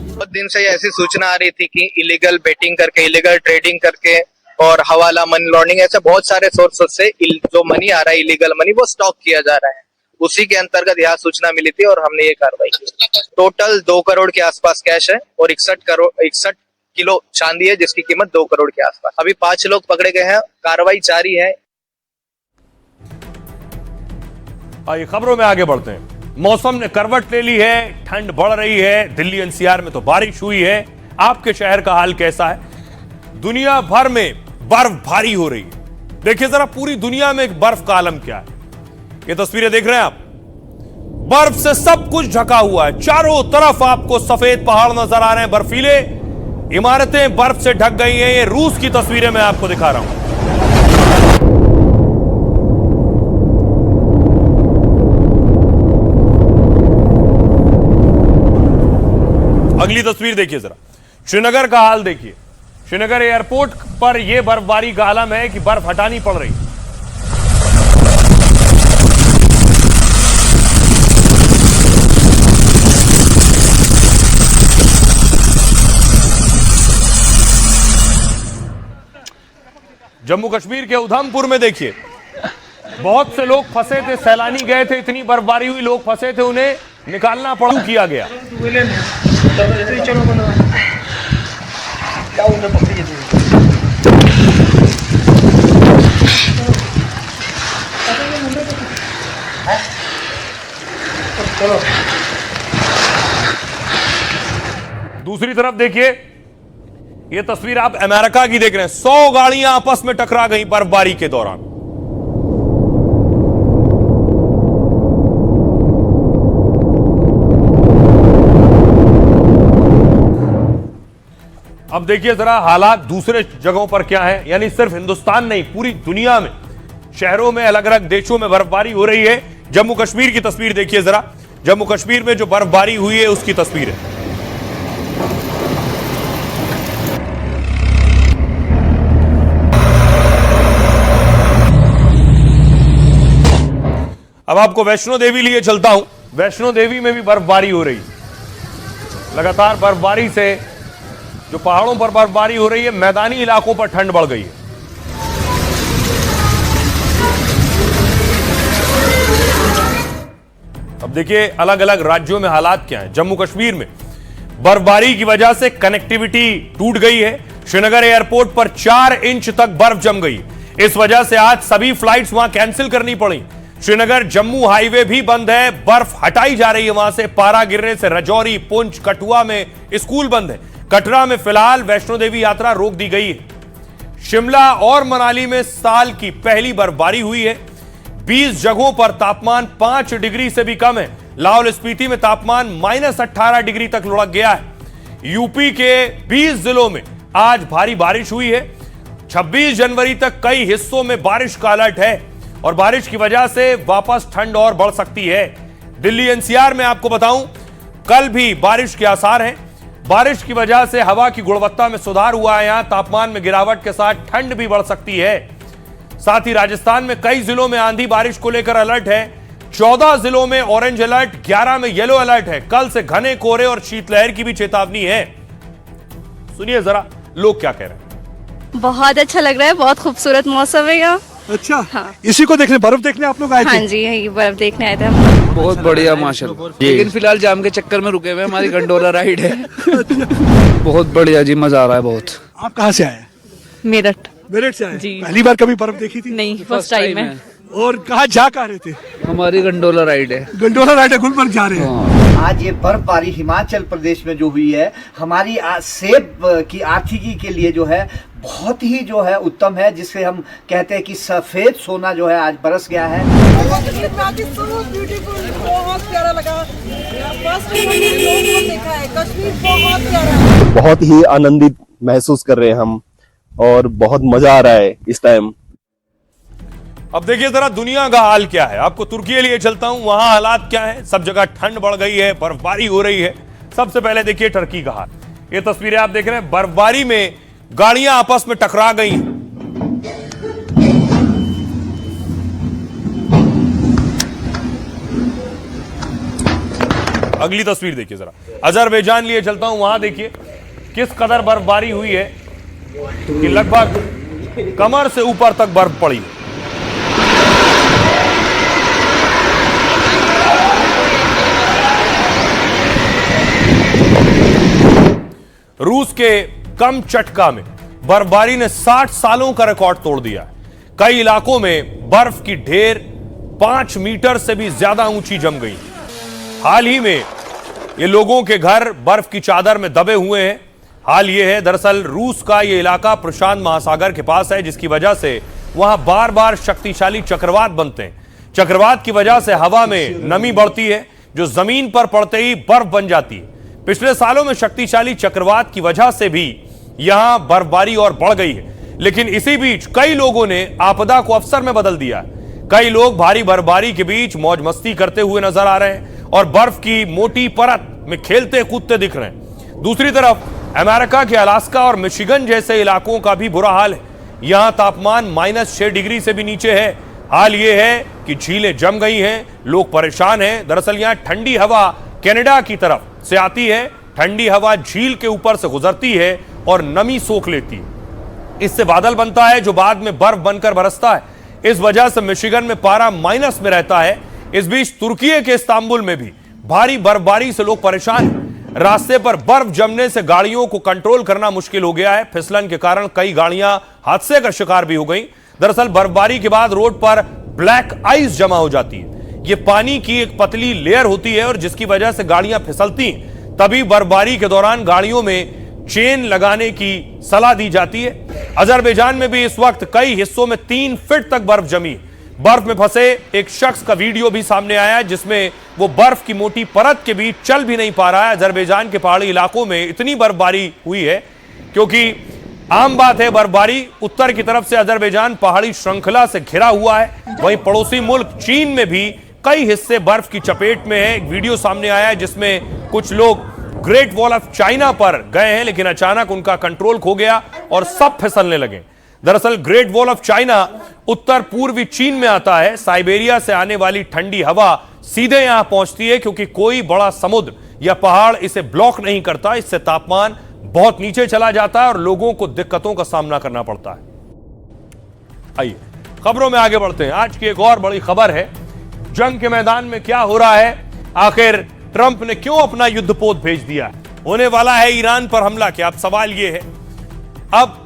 बहुत दिन से ऐसी सूचना आ रही थी कि इलीगल बेटिंग करके, इलीगल ट्रेडिंग करके और हवाला, मनी लॉन्ड्रिंग, ऐसे बहुत सारे सोर्सेस से जो मनी आ रहा है, इलीगल मनी, वो स्टॉक किया जा रहा है। उसी के अंतर्गत यह सूचना मिली थी और हमने ये कार्रवाई की। टोटल 2 करोड़ के आसपास कैश है और 61 किलो चांदी है जिसकी कीमत 2 करोड़ के आसपास। अभी 5 लोग पकड़े गए हैं, कार्रवाई जारी है। आइए खबरों में आगे बढ़ते हैं। मौसम ने करवट ले ली है, ठंड बढ़ रही है। दिल्ली एनसीआर में तो बारिश हुई है। आपके शहर का हाल कैसा है? दुनिया भर में बर्फ भारी हो रही है। देखिए जरा, पूरी दुनिया में एक बर्फ का आलम क्या है। ये तस्वीरें देख रहे हैं आप, बर्फ से सब कुछ ढका हुआ है। चारों तरफ आपको सफेद पहाड़ नजर आ रहे हैं, बर्फीले इमारतें बर्फ से ढक गई हैं। ये रूस की तस्वीरें मैं आपको दिखा रहा हूं। अगली तस्वीर देखिए जरा, श्रीनगर का हाल देखिए। श्रीनगर एयरपोर्ट पर यह बर्फबारी का आलम है कि बर्फ हटानी पड़ रही है। जम्मू कश्मीर के उधमपुर में देखिए, बहुत से लोग फंसे थे, सैलानी गए थे, इतनी बर्फबारी हुई, लोग फंसे थे, उन्हें निकालना पड़ा, किया गया। दूसरी तरफ देखिए, ये तस्वीर आप अमेरिका की देख रहे हैं। 100 गाड़ियां आपस में टकरा गई बर्फबारी के दौरान। अब देखिए जरा हालात दूसरे जगहों पर क्या है, यानी सिर्फ हिंदुस्तान नहीं, पूरी दुनिया में शहरों में, अलग अलग देशों में बर्फबारी हो रही है। जम्मू कश्मीर की तस्वीर देखिए जरा, जम्मू कश्मीर में जो बर्फबारी हुई है उसकी तस्वीर है। अब आपको वैष्णो देवी लिए चलता हूं। वैष्णो देवी में भी बर्फबारी हो रही है। लगातार बर्फबारी से जो पहाड़ों पर बर्फबारी हो रही है, मैदानी इलाकों पर ठंड बढ़ गई है। अब देखिए अलग अलग राज्यों में हालात क्या हैं। जम्मू कश्मीर में बर्फबारी की वजह से कनेक्टिविटी टूट गई है। श्रीनगर एयरपोर्ट पर 4 इंच तक बर्फ जम गई। इस वजह से आज सभी फ्लाइट्स वहां कैंसिल करनी पड़ी। श्रीनगर जम्मू हाईवे भी बंद है, बर्फ हटाई जा रही है वहां से। पारा गिरने से रजौरी, पुंछ, कठुआ में स्कूल बंद है। कटरा में फिलहाल वैष्णो देवी यात्रा रोक दी गई है। शिमला और मनाली में साल की पहली बर्फबारी हुई है। 20 जगहों पर तापमान 5 डिग्री से भी कम है। लाहौल स्पीति में तापमान -18 डिग्री तक लुढ़क गया है। यूपी के 20 जिलों में आज भारी बारिश हुई है। 26 जनवरी तक कई हिस्सों में बारिश का अलर्ट है और बारिश की वजह से वापस ठंड और बढ़ सकती है। दिल्ली एनसीआर में आपको बताऊं, कल भी बारिश के आसार हैं। बारिश की वजह से हवा की गुणवत्ता में सुधार हुआ है। यहां तापमान में गिरावट के साथ ठंड भी बढ़ सकती है। साथ ही राजस्थान में कई जिलों में आंधी बारिश को लेकर अलर्ट है। 14 जिलों में ऑरेंज अलर्ट, 11 में येलो अलर्ट है। कल से घने कोहरे और शीतलहर की भी चेतावनी है। सुनिए जरा लोग क्या कह रहे हैं। बहुत अच्छा लग रहा है, बहुत खूबसूरत मौसम है यहाँ। अच्छा, हाँ। इसी को देखने, बर्फ देखने आप लोग आए थे? हाँ जी, ये बर्फ देखने आए थे हम। बहुत बढ़िया माशाल्लाह। लेकिन फिलहाल जाम के चक्कर में रुके हुए, हमारी गंडोला राइड है। बहुत बढ़िया जी, मजा आ रहा है बहुत। आप कहाँ से आए? मेरठ। मेरठ से आए? पहली बार कभी बर्फ देखी थी? नहीं, फर्स्ट टाइम है। और कहाँ जा रहे थे? हमारी गंडोला राइड है। गंडोला राइड है, गुलमर्ग जा रहे हैं। आज ये बर्फबारी हिमाचल प्रदेश में जो हुई है हमारी सेब की आर्थिकी के लिए जो है बहुत ही जो है उत्तम है, जिससे हम कहते हैं कि सफेद सोना जो है आज बरस गया है। बहुत प्यारा लगा, देखा है कश्मीर बहुत प्यारा। बहुत ही आनंदित महसूस कर रहे हैं हम और बहुत मजा आ रहा है इस टाइम। अब देखिए जरा दुनिया का हाल क्या है। आपको तुर्की के लिए चलता हूं, वहां हालात क्या है। सब जगह ठंड बढ़ गई है, बर्फबारी हो रही है। सबसे पहले देखिए टर्की का हाल। ये तस्वीरें आप देख रहे हैं, बर्फबारी में गाड़ियां आपस में टकरा गई हैं। अगली तस्वीर देखिए जरा, अजरबैजान लिए चलता हूं, वहां देखिए किस कदर बर्फबारी हुई है कि लगभग कमर से ऊपर तक बर्फ पड़ी। रूस के कमचटका में बर्फबारी ने 60 सालों का रिकॉर्ड तोड़ दिया है। कई इलाकों में बर्फ की ढेर 5 मीटर से भी ज्यादा ऊंची जम गई। हाल ही में ये लोगों के घर बर्फ की चादर में दबे हुए हैं। हाल ये है, दरअसल रूस का ये इलाका प्रशांत महासागर के पास है, जिसकी वजह से वहां बार बार शक्तिशाली चक्रवात बनते हैं। चक्रवात की वजह से हवा में नमी बढ़ती है, जो जमीन पर पड़ते ही बर्फ बन जाती है। पिछले सालों में शक्तिशाली चक्रवात की वजह से भी यहां बर्फबारी और बढ़ गई है। लेकिन इसी बीच कई लोगों ने आपदा को अवसर में बदल दिया है। कई लोग भारी बर्फबारी के बीच मौज मस्ती करते हुए नजर आ रहे हैं और बर्फ की मोटी परत में खेलते कूदते दिख रहे हैं। दूसरी तरफ अमेरिका के अलास्का और मिशिगन जैसे इलाकों का भी बुरा हाल है। यहां तापमान -6 डिग्री से भी नीचे है। हाल यह है कि झीलें जम गई हैं, लोग परेशान हैं। दरअसल यहां ठंडी हवा कनाडा की तरफ से आती है। ठंडी हवा झील के ऊपर से गुजरती है और नमी सोख लेती है। इससे बादल बनता है जो बाद में बर्फ बनकर बरसता है। इस वजह से मिशिगन में पारा माइनस में रहता है। इस बीच तुर्की के इस्तांबुल में भी भारी बर्फबारी से लोग परेशान हैं। रास्ते पर बर्फ जमने से गाड़ियों को कंट्रोल करना मुश्किल हो गया है। फिसलन के कारण कई गाड़ियां हादसे का शिकार भी हो गई। दरअसल बर्फबारी के बाद रोड पर ब्लैक आइस जमा हो जाती है। ये पानी की एक पतली लेयर होती है और जिसकी वजह से गाड़ियां फिसलती हैं। तभी बर्फबारी के दौरान गाड़ियों में चेन लगाने की सलाह दी जाती है। अजरबैजान में भी इस वक्त कई हिस्सों में 3 फीट तक बर्फ जमी। बर्फ में फंसे एक शख्स का वीडियो भी सामने आया है, जिसमें वो बर्फ की मोटी परत के बीच चल भी नहीं पा रहा है। अजरबैजान के पहाड़ी इलाकों में इतनी बर्फबारी हुई है क्योंकि आम बात है, बर्फबारी उत्तर की तरफ से अजरबैजान पहाड़ी श्रृंखला से घिरा हुआ है। वहीं पड़ोसी मुल्क चीन में भी कई हिस्से बर्फ की चपेट में है। एक वीडियो सामने आया है जिसमें कुछ लोग ग्रेट वॉल ऑफ चाइना पर गए हैं, लेकिन अचानक उनका कंट्रोल खो गया और सब फिसलने लगे। दरअसल ग्रेट वॉल ऑफ चाइना उत्तर पूर्वी चीन में आता है। साइबेरिया से आने वाली ठंडी हवा सीधे यहां पहुंचती है क्योंकि कोई बड़ा समुद्र या पहाड़ इसे ब्लॉक नहीं करता। इससे तापमान बहुत नीचे चला जाता है और लोगों को दिक्कतों का सामना करना पड़ता है। आइए खबरों में आगे बढ़ते हैं। आज की एक और बड़ी खबर है, जंग के मैदान में क्या हो रहा है। आखिर ट्रंप ने क्यों अपना युद्धपोत भेज दिया? होने वाला है ईरान पर हमला क्या? अब सवाल यह है। अब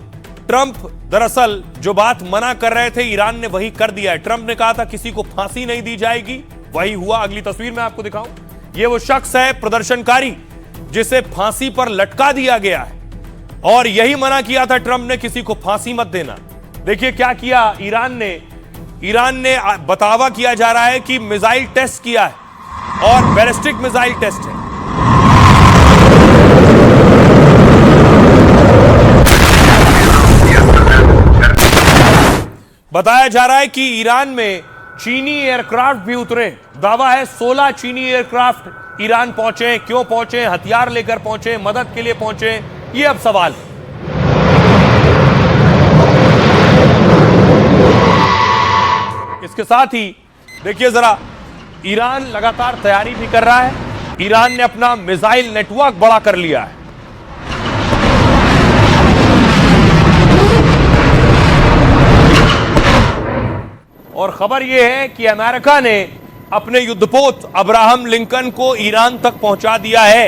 ट्रंप दरअसल जो बात मना कर रहे थे ईरान ने वही कर दिया है। ट्रंप ने कहा था किसी को फांसी नहीं दी जाएगी, वही हुआ। अगली तस्वीर में आपको दिखाऊं, यह वो शख्स है प्रदर्शनकारी जिसे फांसी पर लटका दिया गया है और यही मना किया था ट्रंप ने, किसी को फांसी मत देना। देखिए क्या किया ईरान ने बतावा किया जा रहा है कि मिसाइल टेस्ट किया है और बैलिस्टिक मिसाइल टेस्ट है। बताया जा रहा है कि ईरान में चीनी एयरक्राफ्ट भी उतरे। दावा है 16 चीनी एयरक्राफ्ट ईरान पहुंचे। क्यों पहुंचे? हथियार लेकर पहुंचे, मदद के लिए पहुंचे, ये अब सवाल है। इसके साथ ही देखिए जरा, ईरान लगातार तैयारी भी कर रहा है। ईरान ने अपना मिसाइल नेटवर्क बड़ा कर लिया है। और खबर यह है कि अमेरिका ने अपने युद्धपोत अब्राहम लिंकन को ईरान तक पहुंचा दिया है।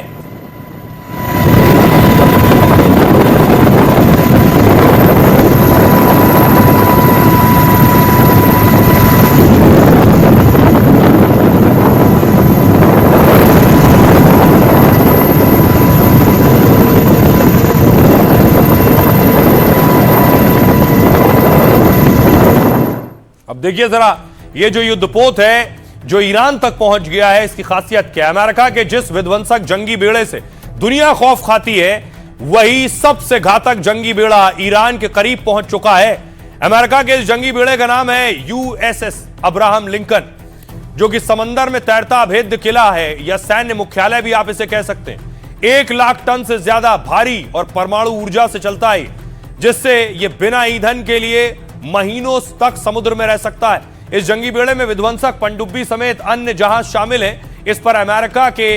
देखिए जरा, ये जो युद्धपोत है जो ईरान तक पहुंच गया है, इसकी खासियत क्या है? अमेरिका के जिस विध्वंसक जंगी बेड़े से दुनिया खौफ खाती है, वही सबसे घातक जंगी बेड़ा ईरान के करीब पहुंच चुका है। अमेरिका के इस जंगी बेड़े का नाम है यूएसएस अब्राहम लिंकन, जो कि समंदर में तैरता अभेद्य किला है या सैन्य मुख्यालय भी आप इसे कह सकते हैं। 1 लाख टन से ज्यादा भारी और परमाणु ऊर्जा से चलता है, जिससे यह बिना ईंधन के लिए महीनों तक समुद्र में रह सकता है। इस जंगी बेड़े में विध्वंसक पनडुब्बी समेत अन्य जहाज शामिल हैं। इस पर अमेरिका के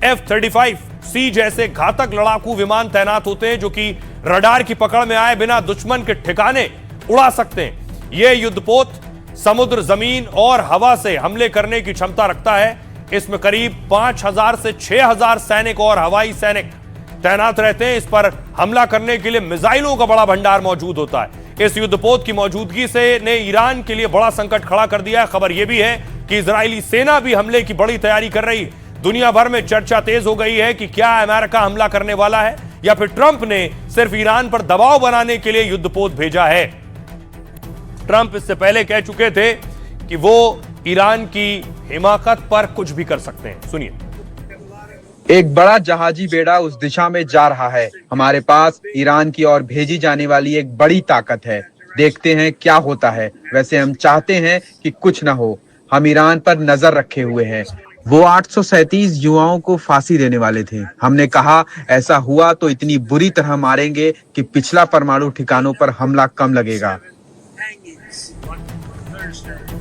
F-35C जैसे घातक लड़ाकू विमान तैनात होते हैं, जो कि रडार की पकड़ में आए बिना दुश्मन के ठिकाने उड़ा सकते हैं। यह युद्धपोत समुद्र, जमीन और हवा से हमले करने की क्षमता रखता है। इसमें करीब 5000 से 6000 सैनिक और हवाई सैनिक तैनात रहते हैं। इस पर हमला करने के लिए मिसाइलों का बड़ा भंडार मौजूद होता है। इस युद्धपोत की मौजूदगी से ने ईरान के लिए बड़ा संकट खड़ा कर दिया है। खबर यह भी है कि इजरायली सेना भी हमले की बड़ी तैयारी कर रही है। दुनिया भर में चर्चा तेज हो गई है कि क्या अमेरिका हमला करने वाला है या फिर ट्रंप ने सिर्फ ईरान पर दबाव बनाने के लिए युद्धपोत भेजा है। ट्रंप इससे पहले कह चुके थे कि वो ईरान की हिमाकत पर कुछ भी कर सकते हैं। सुनिए। एक बड़ा जहाजी बेड़ा उस दिशा में जा रहा है। हमारे पास ईरान की ओर भेजी जाने वाली एक बड़ी ताकत है। देखते हैं क्या होता है। वैसे हम चाहते हैं कि कुछ न हो। हम ईरान पर नजर रखे हुए हैं। वो 837 युवाओं को फांसी देने वाले थे। हमने कहा ऐसा हुआ तो इतनी बुरी तरह मारेंगे कि पिछला परमाणु ठिकानों पर हमला कम लगेगा।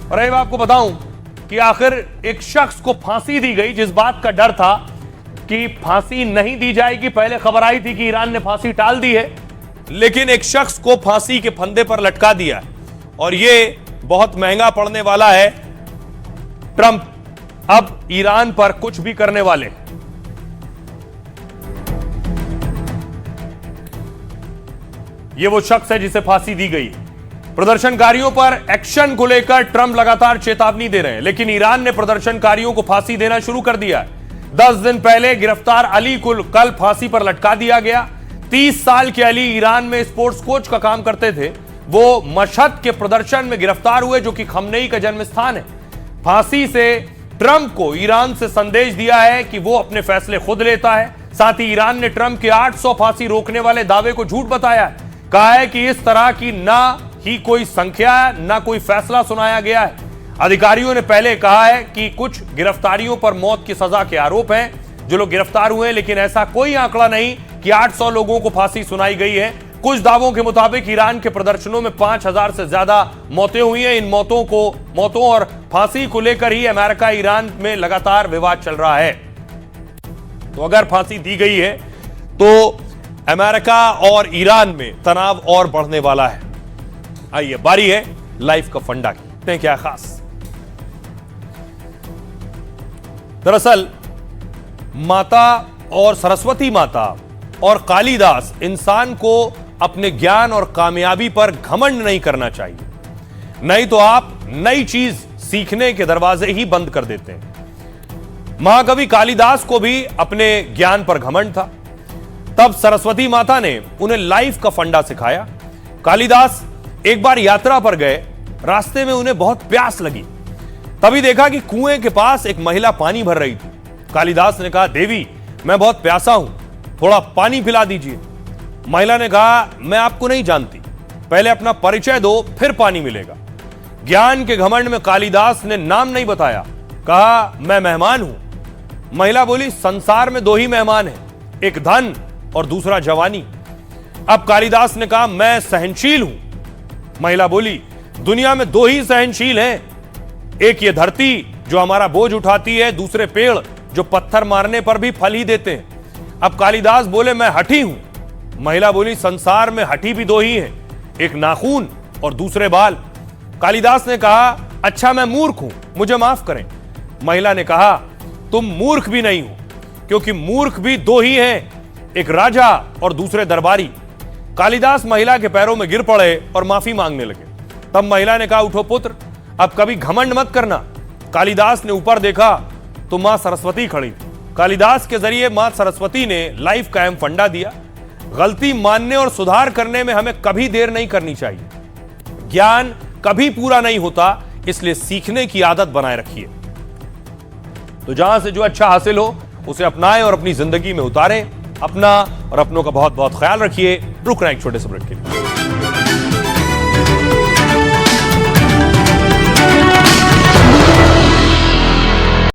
और मैं आपको बताऊं कि आखिर एक शख्स को फांसी दी गई, जिस बात का डर था कि फांसी नहीं दी जाएगी। पहले खबर आई थी कि ईरान ने फांसी टाल दी है, लेकिन एक शख्स को फांसी के फंदे पर लटका दिया और यह बहुत महंगा पड़ने वाला है। ट्रंप अब ईरान पर कुछ भी करने वाले। यह वो शख्स है जिसे फांसी दी गई। प्रदर्शनकारियों पर एक्शन को लेकर ट्रंप लगातार चेतावनी दे रहे हैं, लेकिन ईरान ने प्रदर्शनकारियों को फांसी देना शुरू कर दिया है। 10 दिन पहले गिरफ्तार अली को कल फांसी पर लटका दिया गया। 30 साल के अली ईरान में स्पोर्ट्स कोच का काम करते थे। वो मशहद के प्रदर्शन में गिरफ्तार हुए, जो कि खमनेई का जन्म स्थान है। फांसी से ट्रंप को ईरान से संदेश दिया है कि वो अपने फैसले खुद लेता है। साथ ही ईरान ने ट्रंप के 800 फांसी रोकने वाले दावे को झूठ बताया है। कहा है कि इस तरह की ना ही कोई संख्या ना कोई फैसला सुनाया गया है। अधिकारियों ने पहले कहा है कि कुछ गिरफ्तारियों पर मौत की सजा के आरोप हैं, जो लोग गिरफ्तार हुए हैं, लेकिन ऐसा कोई आंकड़ा नहीं कि 800 लोगों को फांसी सुनाई गई है। कुछ दावों के मुताबिक ईरान के प्रदर्शनों में 5000 से ज्यादा मौतें हुई हैं। इन मौतों और फांसी को लेकर ही अमेरिका ईरान में लगातार विवाद चल रहा है। तो अगर फांसी दी गई है तो अमेरिका और ईरान में तनाव और बढ़ने वाला है। आइए बारी है लाइफ का फंडा की। देखते हैं क्या खास। दरअसल माता और सरस्वती माता और कालिदास इंसान को अपने ज्ञान और कामयाबी पर घमंड नहीं करना चाहिए, नहीं तो आप नई चीज सीखने के दरवाजे ही बंद कर देते हैं। महाकवि कालिदास को भी अपने ज्ञान पर घमंड था। तब सरस्वती माता ने उन्हें लाइफ का फंडा सिखाया। कालिदास एक बार यात्रा पर गए। रास्ते में उन्हें बहुत प्यास लगी। तभी देखा कि कुएं के पास एक महिला पानी भर रही थी। कालिदास ने कहा, देवी मैं बहुत प्यासा हूं, थोड़ा पानी पिला दीजिए। महिला ने कहा, मैं आपको नहीं जानती, पहले अपना परिचय दो, फिर पानी मिलेगा। ज्ञान के घमंड में कालिदास ने नाम नहीं बताया। कहा, मैं मेहमान हूं। महिला बोली, संसार में 2 ही मेहमान हैं, एक धन और दूसरा जवानी। अब कालिदास ने कहा, मैं सहनशील हूं। महिला बोली, दुनिया में 2 ही सहनशील हैं, एक ये धरती जो हमारा बोझ उठाती है, दूसरे पेड़ जो पत्थर मारने पर भी फल ही देते हैं। अब कालिदास बोले, मैं हठी हूं। महिला बोली, संसार में हठी भी 2 ही हैं, एक नाखून और दूसरे बाल। कालिदास ने कहा, अच्छा मैं मूर्ख हूं, मुझे माफ करें। महिला ने कहा, तुम मूर्ख भी नहीं हो, क्योंकि मूर्ख भी 2 ही हैं, एक राजा और दूसरे दरबारी। कालिदास महिला के पैरों में गिर पड़े और माफी मांगने लगे। तब महिला ने कहा, उठो पुत्र, अब कभी घमंड मत करना। कालिदास ने ऊपर देखा तो मां सरस्वती खड़ी थी। कालिदास के जरिए मां सरस्वती ने लाइफ का अहम फंडा दिया। गलती मानने और सुधार करने में हमें कभी देर नहीं करनी चाहिए। ज्ञान कभी पूरा नहीं होता, इसलिए सीखने की आदत बनाए रखिए। तो जहां से जो अच्छा हासिल हो उसे अपनाएं और अपनी जिंदगी में उतारें। अपना और अपनों का बहुत बहुत ख्याल रखिए। रुक रहे हैं एक छोटे से ब्रेक के लिए।